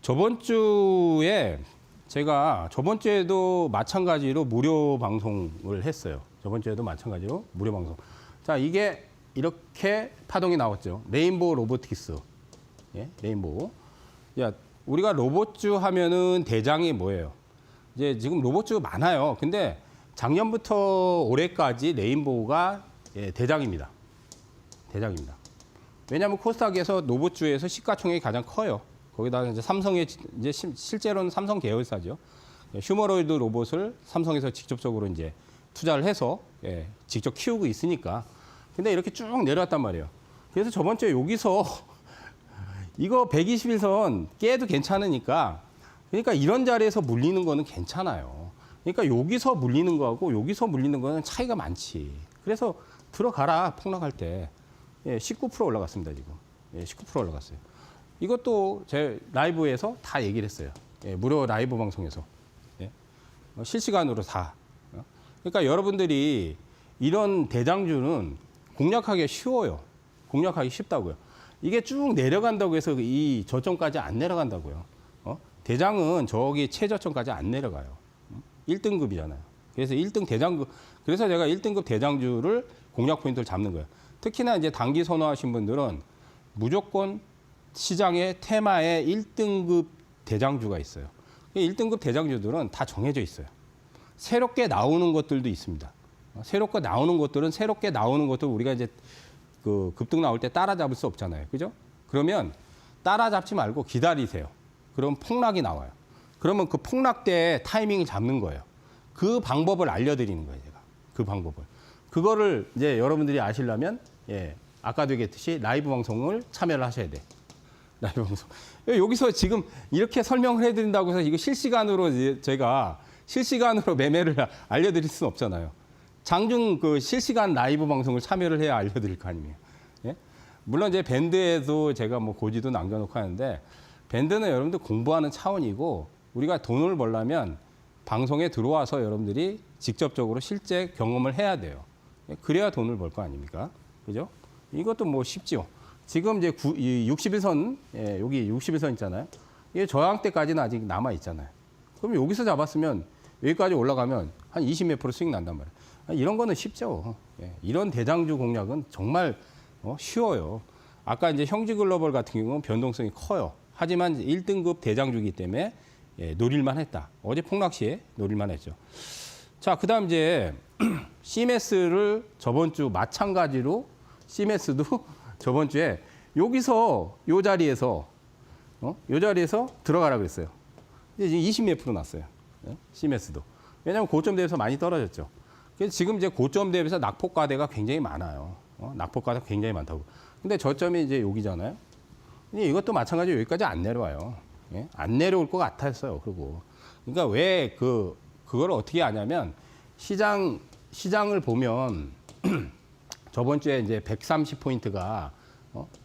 저번 주에 제가 저번 주에도 마찬가지로 무료 방송을 했어요. 저번 주에도 마찬가지로 무료 방송. 자, 이게 이렇게 파동이 나왔죠. 레인보우 로보틱스. 예, 레인보우. 야, 우리가 로봇주 하면은 대장이 뭐예요? 이제 지금 로봇주가 많아요. 근데 작년부터 올해까지 레인보우가 예, 대장입니다. 대장입니다. 왜냐하면 코스닥에서 로봇주에서 시가총액이 가장 커요. 거기다가 이제 삼성의 이제 실제로는 삼성 계열사죠. 휴머노이드 로봇을 삼성에서 직접적으로 이제 투자를 해서 예, 직접 키우고 있으니까. 근데 이렇게 쭉 내려왔단 말이에요. 그래서 저번 주에 여기서 이거 121선 깨도 괜찮으니까 그러니까 이런 자리에서 물리는 거는 괜찮아요. 그러니까 여기서 물리는 거하고 여기서 물리는 거는 차이가 많지. 그래서 들어가라 폭락할 때 예, 19% 올라갔습니다 지금. 예, 19% 올라갔어요. 이것도 제 라이브에서 다 얘기를 했어요. 예, 무료 라이브 방송에서. 예, 실시간으로 다. 그러니까 여러분들이 이런 대장주는 공략하기 쉬워요. 공략하기 쉽다고요. 이게 쭉 내려간다고 해서 이 저점까지 안 내려간다고요. 대장은 저기 최저점까지 안 내려가요. 1등급이잖아요. 그래서 1등 대장급, 그래서 제가 1등급 대장주를 공략 포인트를 잡는 거예요. 특히나 이제 단기 선호하신 분들은 무조건 시장의 테마에 1등급 대장주가 있어요. 1등급 대장주들은 다 정해져 있어요. 새롭게 나오는 것들도 있습니다. 새롭게 나오는 것들은 새롭게 나오는 것들 우리가 이제 그 급등 나올 때 따라잡을 수 없잖아요. 그죠? 그러면 따라잡지 말고 기다리세요. 그럼 폭락이 나와요. 그러면 그 폭락 때 타이밍을 잡는 거예요. 그 방법을 알려드리는 거예요, 제가. 그 방법을. 그거를 이제 여러분들이 아시려면, 예, 아까도 얘기했듯이 라이브 방송을 참여를 하셔야 돼. 라이브 방송. 여기서 지금 이렇게 설명을 해드린다고 해서 이거 실시간으로 제가 실시간으로 매매를 알려드릴 수는 없잖아요. 장중 그 실시간 라이브 방송을 참여를 해야 알려드릴 거 아니에요. 예? 물론 이제 밴드에도 제가 뭐 고지도 남겨놓고 하는데 밴드는 여러분들 공부하는 차원이고 우리가 돈을 벌려면 방송에 들어와서 여러분들이 직접적으로 실제 경험을 해야 돼요. 그래야 돈을 벌 거 아닙니까? 그죠? 이것도 뭐 쉽죠. 지금 이제 61선, 예, 여기 61선 있잖아요. 이게 저항대까지는 아직 남아 있잖아요. 그럼 여기서 잡았으면 여기까지 올라가면 한 20 몇 % 수익 난단 말이에요. 이런 거는 쉽죠. 예, 이런 대장주 공략은 정말 쉬워요. 아까 이제 형지글로벌 같은 경우는 변동성이 커요. 하지만 1등급 대장주이기 때문에 예, 노릴만 했다. 어제 폭락 시에 노릴만 했죠. 자, 그 다음 이제 CMS를 저번 주 마찬가지로 CMS도 저번 주에 여기서 요 자리에서 요 자리에서 들어가라 그랬어요. 이제 20몇 프로 났어요. 예? CMS도. 왜냐하면 고점 대비해서 많이 떨어졌죠. 그래서 지금 이제 고점 대비해서 낙폭과대가 굉장히 많아요. 낙폭과대가 굉장히 많다고. 근데 저점이 이제 여기잖아요. 근데 이것도 마찬가지로 여기까지 안 내려와요. 예? 안 내려올 것 같았어요. 그리고 그러니까 왜 그걸 어떻게 하냐면 시장을 보면 저번 주에 이제 130포인트가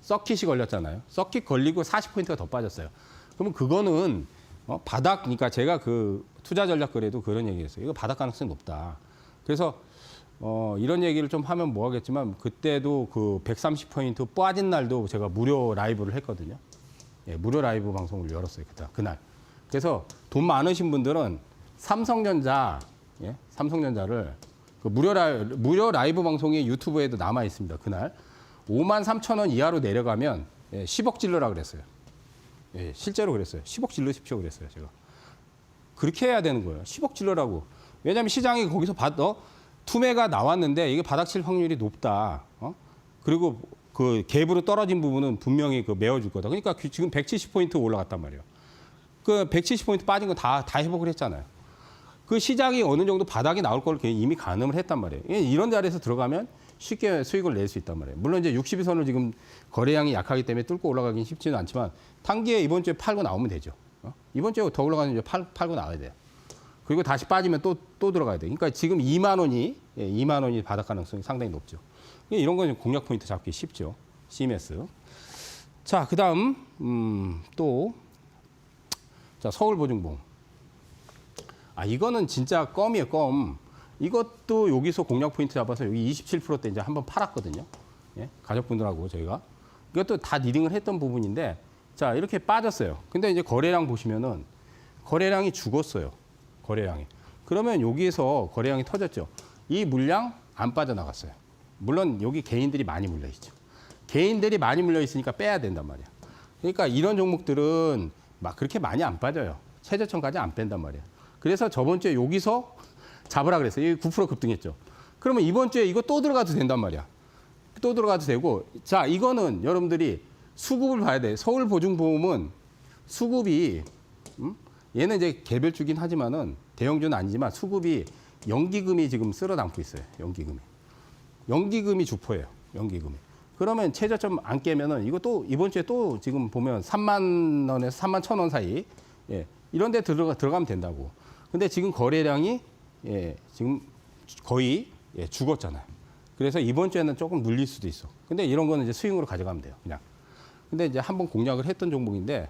서킷이 걸렸잖아요. 서킷 걸리고 40포인트가 더 빠졌어요. 그러면 그거는 바닥, 그러니까 제가 그 투자 전략 거래도 그런 얘기했어요. 이거 바닥 가능성이 높다. 그래서 이런 얘기를 좀 하면 뭐 하겠지만 그때도 그 130포인트 빠진 날도 제가 무료 라이브를 했거든요. 예, 무료 라이브 방송을 열었어요. 그날. 그래서 돈 많으신 분들은 삼성전자를 그 무료 라이브 방송이 유튜브에도 남아 있습니다. 그날 53,000원 이하로 내려가면 10억 질러라 그랬어요. 예, 실제로 그랬어요. 10억 질러십시오 그랬어요. 제가. 그렇게 해야 되는 거예요. 10억 질러라고. 왜냐하면 시장이 거기서 투매가 나왔는데 이게 바닥칠 확률이 높다. 그리고 그 갭으로 떨어진 부분은 분명히 그 메워줄 거다. 그러니까 지금 170포인트 올라갔단 말이에요. 그 170포인트 빠진 거 다 회복을 했잖아요. 그 시장이 어느 정도 바닥이 나올 걸 이미 가늠을 했단 말이에요. 이런 자리에서 들어가면 쉽게 수익을 낼 수 있단 말이에요. 물론 이제 62선을 지금 거래량이 약하기 때문에 뚫고 올라가긴 쉽지는 않지만 단기에 이번 주에 팔고 나오면 되죠. 이번 주에 더 올라가면 이제 팔고 나와야 돼요. 그리고 다시 빠지면 또 들어가야 돼요. 그러니까 지금 2만 원이 바닥 가능성이 상당히 높죠. 이런 건 공략 포인트 잡기 쉽죠. CMS. 자, 그다음 자, 서울보증보험. 이거는 진짜 껌이에요, 껌. 이것도 여기서 공략 포인트 잡아서 여기 27%대 이제 한번 팔았거든요. 예? 가족분들하고 저희가. 이것도 다 리딩을 했던 부분인데, 자, 이렇게 빠졌어요. 근데 이제 거래량 보시면은 거래량이 죽었어요. 거래량이. 그러면 여기에서 거래량이 터졌죠. 이 물량 안 빠져나갔어요. 물론 여기 개인들이 많이 물려 있죠. 개인들이 많이 물려 있으니까 빼야 된단 말이야. 그러니까 이런 종목들은 막 그렇게 많이 안 빠져요. 최저점까지 안 뺀단 말이야. 그래서 저번 주에 여기서 잡으라 그랬어요. 이게 9% 급등했죠. 그러면 이번 주에 이거 또 들어가도 된단 말이야. 또 들어가도 되고. 자, 이거는 여러분들이 수급을 봐야 돼. 서울보증보험은 수급이 얘는 이제 개별주긴 하지만은 대형주는 아니지만 수급이 연기금이 지금 쓸어 담고 있어요. 연기금이 주포예요. 연기금이. 그러면 최저점 안 깨면은 이거 또 이번 주에 또 지금 보면 3만 원에서 3만 1,000원 사이 이런 데 들어가면 된다고. 근데 지금 거래량이 지금 거의 죽었잖아요. 그래서 이번 주에는 조금 눌릴 수도 있어. 근데 이런 거는 이제 스윙으로 가져가면 돼요. 그냥. 근데 이제 한번 공략을 했던 종목인데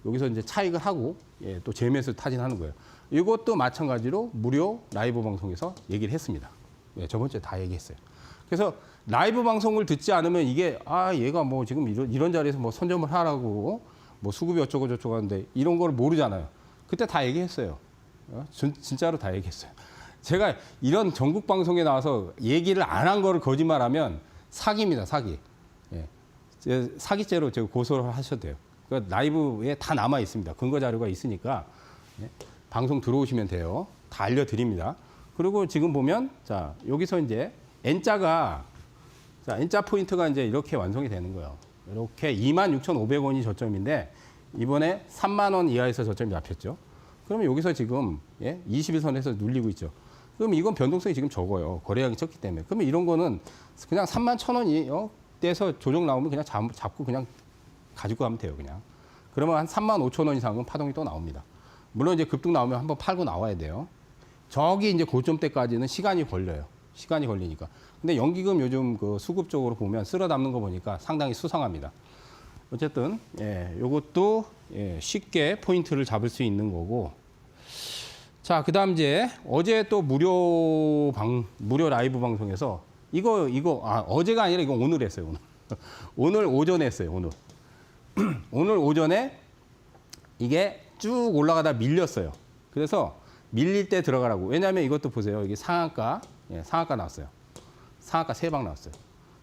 여기서 이제 차익을 하고 또 재미에서 타진하는 거예요. 이것도 마찬가지로 무료 라이브 방송에서 얘기를 했습니다. 저번 주에 다 얘기했어요. 그래서 라이브 방송을 듣지 않으면 이게 얘가 뭐 지금 이런 자리에서 뭐 선점을 하라고 뭐 수급이 어쩌고 저쩌고 하는데 이런 걸 모르잖아요. 그때 다 얘기했어요. 진짜로 다 얘기했어요. 제가 이런 전국 방송에 나와서 얘기를 안 한 거를 거짓말하면 사기입니다, 사기. 사기죄로 제가 고소를 하셔도 돼요. 그러니까 라이브에 다 남아 있습니다. 근거 자료가 있으니까 방송 들어오시면 돼요. 다 알려드립니다. 그리고 지금 보면 자 여기서 이제 N자 포인트가 이제 이렇게 완성이 되는 거예요. 이렇게 26,500원이 저점인데 이번에 3만 원 이하에서 저점이 잡혔죠. 그러면 여기서 지금 21선에서 눌리고 있죠. 그럼 이건 변동성이 지금 적어요. 거래량이 적기 때문에. 그러면 이런 거는 그냥 3만 1,000원이 떼서 조정 나오면 그냥 잡고 그냥 가지고 가면 돼요. 그냥. 그러면 한 3만 5천 원 이상은 파동이 또 나옵니다. 물론 이제 급등 나오면 한번 팔고 나와야 돼요. 저기 이제 고점 때까지는 시간이 걸려요. 시간이 걸리니까. 근데 연기금 요즘 그 수급 쪽으로 보면 쓸어 담는 거 보니까 상당히 수상합니다. 어쨌든 요것도 쉽게 포인트를 잡을 수 있는 거고. 자, 그다음 이제 어제 또 무료 라이브 방송에서 어제가 아니라 이거 오늘 했어요. 오늘 오전에 했어요. 오늘 오전에 이게 쭉 올라가다 밀렸어요. 그래서 밀릴 때 들어가라고. 왜냐하면 이것도 보세요. 이게 상한가 나왔어요. 상한가 3방 나왔어요.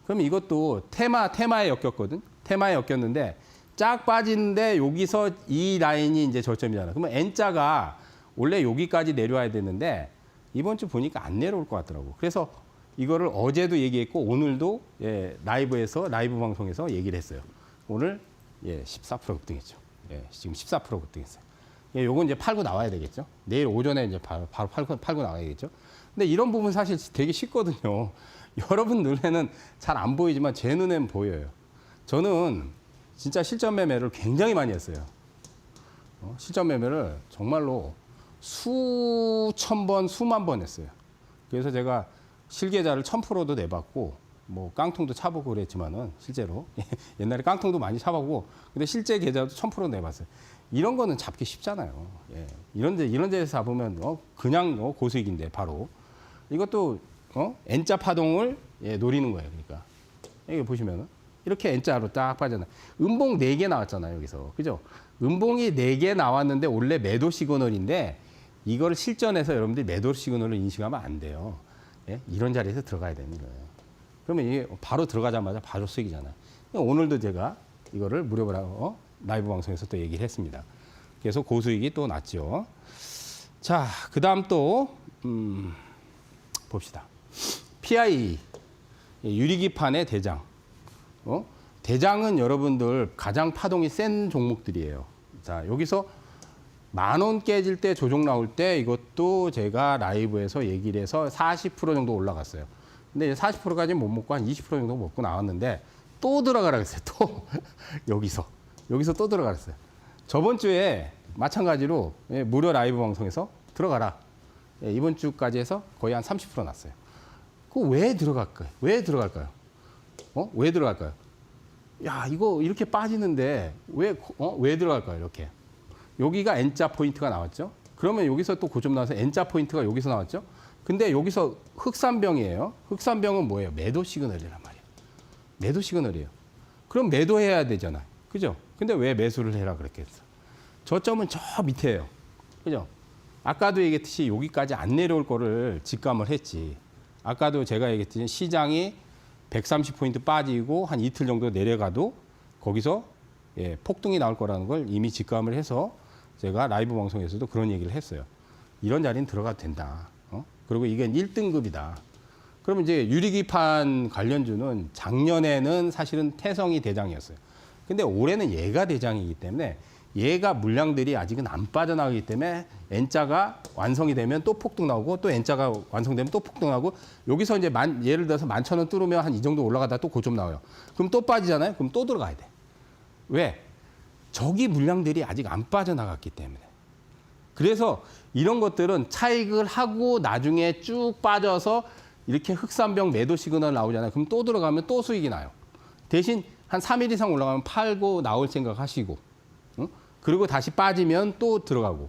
그러면 이것도 테마에 엮였거든. 테마에 엮였는데 쫙 빠지는데 여기서 이 라인이 이제 저점이잖아. 그러면 N자가 원래 여기까지 내려와야 되는데 이번 주 보니까 안 내려올 것 같더라고. 그래서 이거를 어제도 얘기했고 오늘도 라이브 방송에서 얘기를 했어요. 오늘 14% 급등했죠. 지금 14% 급등했어요. 요건 이제 팔고 나와야 되겠죠. 내일 오전에 이제 바로 팔고 나와야겠죠. 근데 이런 부분 사실 되게 쉽거든요. 여러분 눈에는 잘 안 보이지만 제 눈에는 보여요. 저는 진짜 실전 매매를 굉장히 많이 했어요. 실전 매매를 정말로 수천 번, 수만 번 했어요. 그래서 제가 실계좌를 1000%도 내봤고, 뭐 깡통도 차보고 그랬지만은 실제로 옛날에 깡통도 많이 차보고, 근데 실제 계좌도 1000% 내봤어요. 이런 거는 잡기 쉽잖아요. 이런 데서 잡으면 그냥 고수익인데 바로 이것도 N자 파동을 노리는 거예요. 그러니까 여기 보시면은 이렇게 N자로 딱 빠져나. 음봉 4개 나왔잖아요. 여기서 그죠? 음봉이 4개 나왔는데 원래 매도 시그널인데 이거를 실전에서 여러분들이 매도 시그널을 인식하면 안 돼요. 이런 자리에서 들어가야 되는 거예요. 그러면 이게 바로 들어가자마자 바로 수익이잖아요. 오늘도 제가 이거를 무료로 라이브 방송에서 또 얘기를 했습니다. 그래서 고수익이 또 났죠. 자, 그 다음 또 봅시다. PI 유리기판의 대장. 대장은 여러분들 가장 파동이 센 종목들이에요. 자, 여기서 10,000원 깨질 때 조정 나올 때 이것도 제가 라이브에서 얘기를 해서 40% 정도 올라갔어요. 근데 40%까지는 못 먹고 한 20% 정도 먹고 나왔는데 또 들어가라 그랬어요. 또 여기서 또 들어가라 그랬어요. 저번 주에 마찬가지로 무료 라이브 방송에서 들어가라. 이번 주까지 해서 거의 한 30% 났어요. 그거 왜 들어갈까요? 왜 들어갈까요? 왜 들어갈까요? 야, 이거 이렇게 빠지는데 왜 들어갈까요? 이렇게. 여기가 N자 포인트가 나왔죠. 그러면 여기서 또 고점 나와서 N자 포인트가 여기서 나왔죠. 근데 여기서 흑산병이에요. 흑산병은 뭐예요? 매도 시그널이란 말이에요. 매도 시그널이에요. 그럼 매도해야 되잖아요. 그죠? 근데 왜 매수를 해라 그랬겠어? 저점은 저 밑에예요. 그죠? 아까도 얘기했듯이 여기까지 안 내려올 거를 직감을 했지. 아까도 제가 얘기했듯이 시장이 130포인트 빠지고 한 이틀 정도 내려가도 거기서 폭등이 나올 거라는 걸 이미 직감을 해서 제가 라이브 방송에서도 그런 얘기를 했어요. 이런 자리는 들어가도 된다. 그리고 이게 1등급이다. 그러면 이제 유리기판 관련주는 작년에는 사실은 태성이 대장이었어요. 근데 올해는 얘가 대장이기 때문에 얘가 물량들이 아직은 안 빠져나가기 때문에 N자가 완성이 되면 또 폭등 나오고 또 N자가 완성되면 또 폭등 나오고 여기서 이제 예를 들어서 11,000원 뚫으면 한 이 정도 올라가다 또 고점 나와요. 그럼 또 빠지잖아요. 그럼 또 들어가야 돼. 왜? 저기 물량들이 아직 안 빠져나갔기 때문에. 그래서 이런 것들은 차익을 하고 나중에 쭉 빠져서 이렇게 흑산병 매도 시그널 나오잖아요. 그럼 또 들어가면 또 수익이 나요. 대신 한 3일 이상 올라가면 팔고 나올 생각 하시고, 그리고 다시 빠지면 또 들어가고,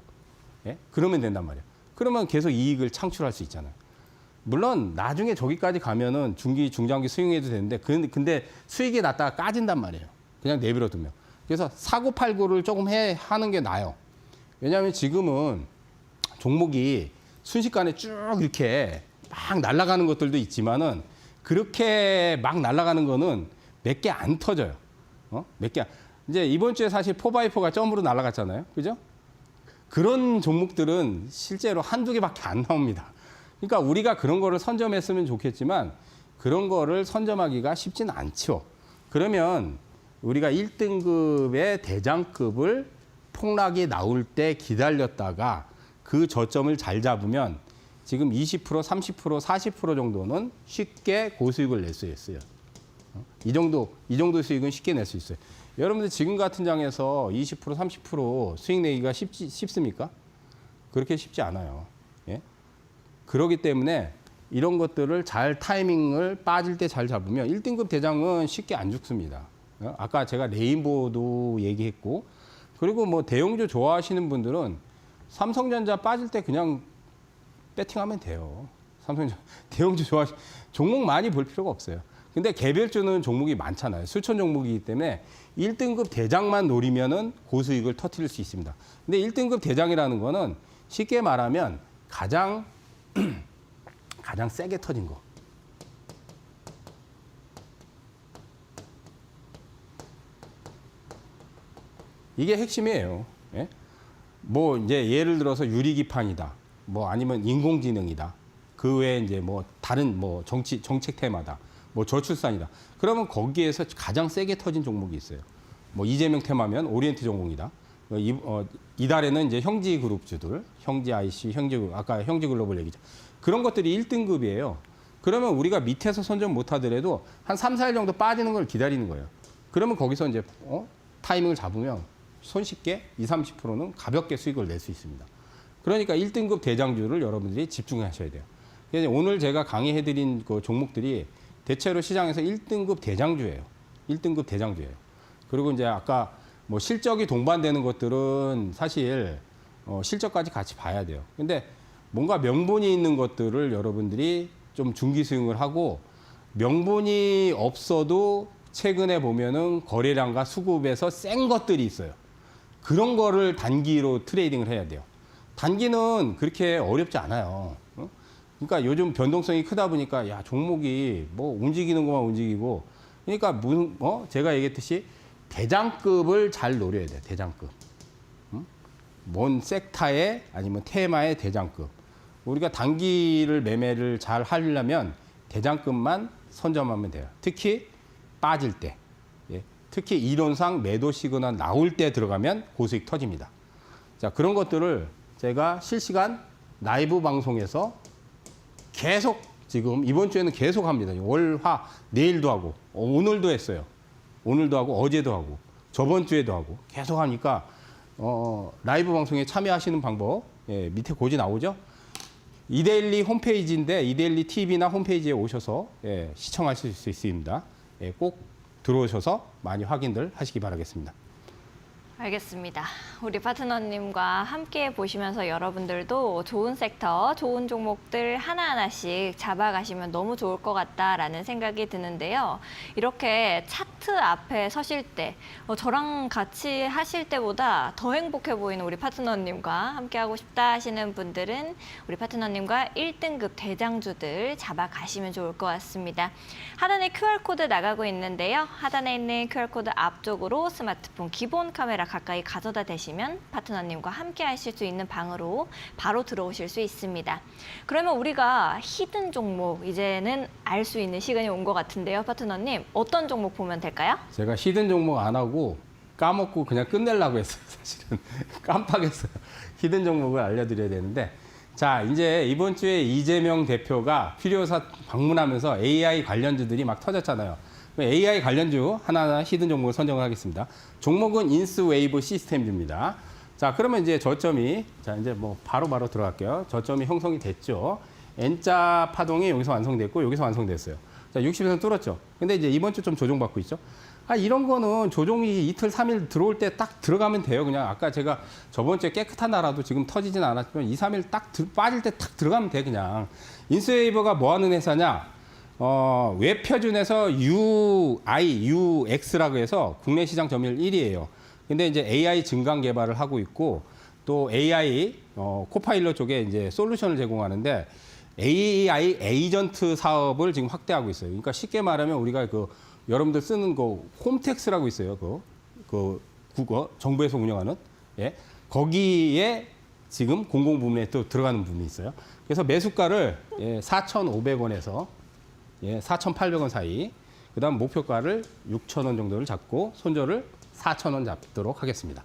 그러면 된단 말이에요. 그러면 계속 이익을 창출할 수 있잖아요. 물론 나중에 저기까지 가면은 중기, 중장기 수용해도 되는데, 근데 수익이 났다가 까진단 말이에요. 그냥 내버려 두면. 그래서 사고 팔고를 조금 하는 게 나아요. 왜냐하면 지금은 종목이 순식간에 쭉 이렇게 막 날아가는 것들도 있지만은 그렇게 막 날아가는 거는 몇 개 안 터져요. 몇 개. 이제 이번 주에 사실 4x4가 점으로 날아갔잖아요. 그죠? 그런 종목들은 실제로 한두 개밖에 안 나옵니다. 그러니까 우리가 그런 거를 선점했으면 좋겠지만 그런 거를 선점하기가 쉽지는 않죠. 그러면 우리가 1등급의 대장급을 폭락이 나올 때 기다렸다가 그 저점을 잘 잡으면 지금 20%, 30%, 40% 정도는 쉽게 고수익을 낼 수 있어요. 이 정도 수익은 쉽게 낼 수 있어요. 여러분들 지금 같은 장에서 20%, 30% 수익 내기가 쉽습니까? 그렇게 쉽지 않아요. 그렇기 때문에 이런 것들을 잘 타이밍을 빠질 때 잘 잡으면 1등급 대장은 쉽게 안 죽습니다. 아까 제가 레인보우도 얘기했고, 그리고 뭐 대형주 좋아하시는 분들은 삼성전자 빠질 때 그냥 배팅하면 돼요. 대형주 종목 많이 볼 필요가 없어요. 근데 개별주는 종목이 많잖아요. 수천 종목이기 때문에 1등급 대장만 노리면은 고수익을 터뜨릴 수 있습니다. 근데 1등급 대장이라는 거는 쉽게 말하면 가장 세게 터진 거. 이게 핵심이에요. 예? 뭐 이제 예를 들어서 유리기판이다. 뭐 아니면 인공지능이다. 그 외에 이제 뭐 다른 뭐 정책 테마다. 뭐 저출산이다. 그러면 거기에서 가장 세게 터진 종목이 있어요. 뭐 이재명 테마면 오리엔트 전공이다. 이달에는 이제 형지 그룹주들, 형지 IC, 아까 형지 글로벌 얘기죠. 그런 것들이 1등급이에요. 그러면 우리가 밑에서 선점 못 하더라도 한 3, 4일 정도 빠지는 걸 기다리는 거예요. 그러면 거기서 이제 타이밍을 잡으면 손쉽게 20, 30%는 가볍게 수익을 낼 수 있습니다. 그러니까 1등급 대장주를 여러분들이 집중하셔야 돼요. 그래서 오늘 제가 강의해드린 그 종목들이 대체로 시장에서 1등급 대장주예요. 1등급 대장주예요. 그리고 이제 아까 뭐 실적이 동반되는 것들은 사실 실적까지 같이 봐야 돼요. 근데 뭔가 명분이 있는 것들을 여러분들이 좀 중기 수용을 하고 명분이 없어도 최근에 보면은 거래량과 수급에서 센 것들이 있어요. 그런 거를 단기로 트레이딩을 해야 돼요. 단기는 그렇게 어렵지 않아요. 그러니까 요즘 변동성이 크다 보니까 야 종목이 뭐 움직이는 것만 움직이고 그러니까 제가 얘기했듯이 대장급을 잘 노려야 돼요. 대장급. 뭔 섹터의 아니면 테마의 대장급. 우리가 단기를 매매를 잘 하려면 대장급만 선점하면 돼요. 특히 빠질 때. 예. 특히 이론상 매도 시그널 나올 때 들어가면 고수익 터집니다. 자, 그런 것들을 제가 실시간 라이브 방송에서 계속 지금 이번 주에는 계속 합니다. 월, 화, 내일도 하고 오늘도 했어요. 오늘도 하고 어제도 하고 저번 주에도 하고 계속 하니까 라이브 방송에 참여하시는 방법 밑에 고지 나오죠. 이데일리 홈페이지인데 이데일리 TV나 홈페이지에 오셔서 시청하실 수 있습니다. 꼭 들어오셔서 많이 확인들 하시기 바라겠습니다. 알겠습니다. 우리 파트너님과 함께 보시면서 여러분들도 좋은 섹터, 좋은 종목들 하나하나씩 잡아가시면 너무 좋을 것 같다라는 생각이 드는데요. 이렇게 차트 앞에 서실 때 저랑 같이 하실 때보다 더 행복해 보이는 우리 파트너님과 함께 하고 싶다 하시는 분들은 우리 파트너님과 1등급 대장주들 잡아가시면 좋을 것 같습니다. 하단에 QR코드 나가고 있는데요. 하단에 있는 QR코드 앞쪽으로 스마트폰 기본 카메라 가까이 가져다 대시면 파트너님과 함께 하실 수 있는 방으로 바로 들어오실 수 있습니다. 그러면 우리가 히든 종목 이제는 알 수 있는 시간이 온 것 같은데요. 파트너님 어떤 종목 보면 될까요? 제가 히든 종목 안 하고 까먹고 그냥 끝내려고 했어요. 사실은 깜빡했어요. 히든 종목을 알려드려야 되는데 자 이제 이번 주에 이재명 대표가 필요사 방문하면서 AI 관련주들이 막 터졌잖아요. AI 관련주 하나하나 히든 종목을 선정을 하겠습니다. 종목은 인스웨이브 시스템즈입니다. 자, 그러면 이제 저점이, 자, 이제 뭐 바로 들어갈게요. 저점이 형성이 됐죠. N자 파동이 여기서 완성됐고, 여기서 완성됐어요. 자, 60선 뚫었죠. 근데 이제 이번 주 좀 조정받고 있죠. 이런 거는 조정이 이틀, 3일 들어올 때 딱 들어가면 돼요. 그냥 아까 제가 저번 주에 깨끗한 나라도 지금 터지진 않았지만 2, 3일 딱 빠질 때 딱 들어가면 돼, 그냥. 인스웨이버가 뭐 하는 회사냐? 웹표준에서 UX라고 해서 국내 시장 점유율 1위예요. 근데 이제 AI 증강 개발을 하고 있고 또 AI 코파일럿 쪽에 이제 솔루션을 제공하는데 AI 에이전트 사업을 지금 확대하고 있어요. 그러니까 쉽게 말하면 우리가 그 여러분들 쓰는 그 홈택스라고 있어요. 그 국어 정부에서 운영하는 거기에 지금 공공 부문에 또 들어가는 부분이 있어요. 그래서 매수가를 4,500원에서 4,800원 사이, 그 다음 목표가를 6,000원 정도를 잡고 손절을 4,000원 잡도록 하겠습니다.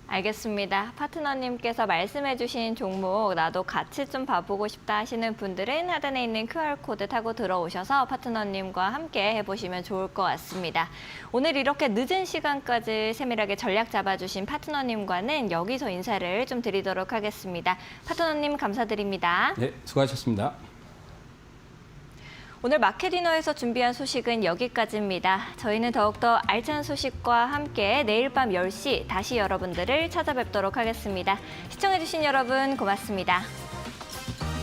알겠습니다. 파트너님께서 말씀해주신 종목 나도 같이 좀 봐보고 싶다 하시는 분들은 하단에 있는 QR코드 타고 들어오셔서 파트너님과 함께 해보시면 좋을 것 같습니다. 오늘 이렇게 늦은 시간까지 세밀하게 전략 잡아주신 파트너님과는 여기서 인사를 좀 드리도록 하겠습니다. 파트너님 감사드립니다. 네, 수고하셨습니다. 오늘 마켓디너에서 준비한 소식은 여기까지입니다. 저희는 더욱더 알찬 소식과 함께 내일 밤 10시 다시 여러분들을 찾아뵙도록 하겠습니다. 시청해주신 여러분 고맙습니다.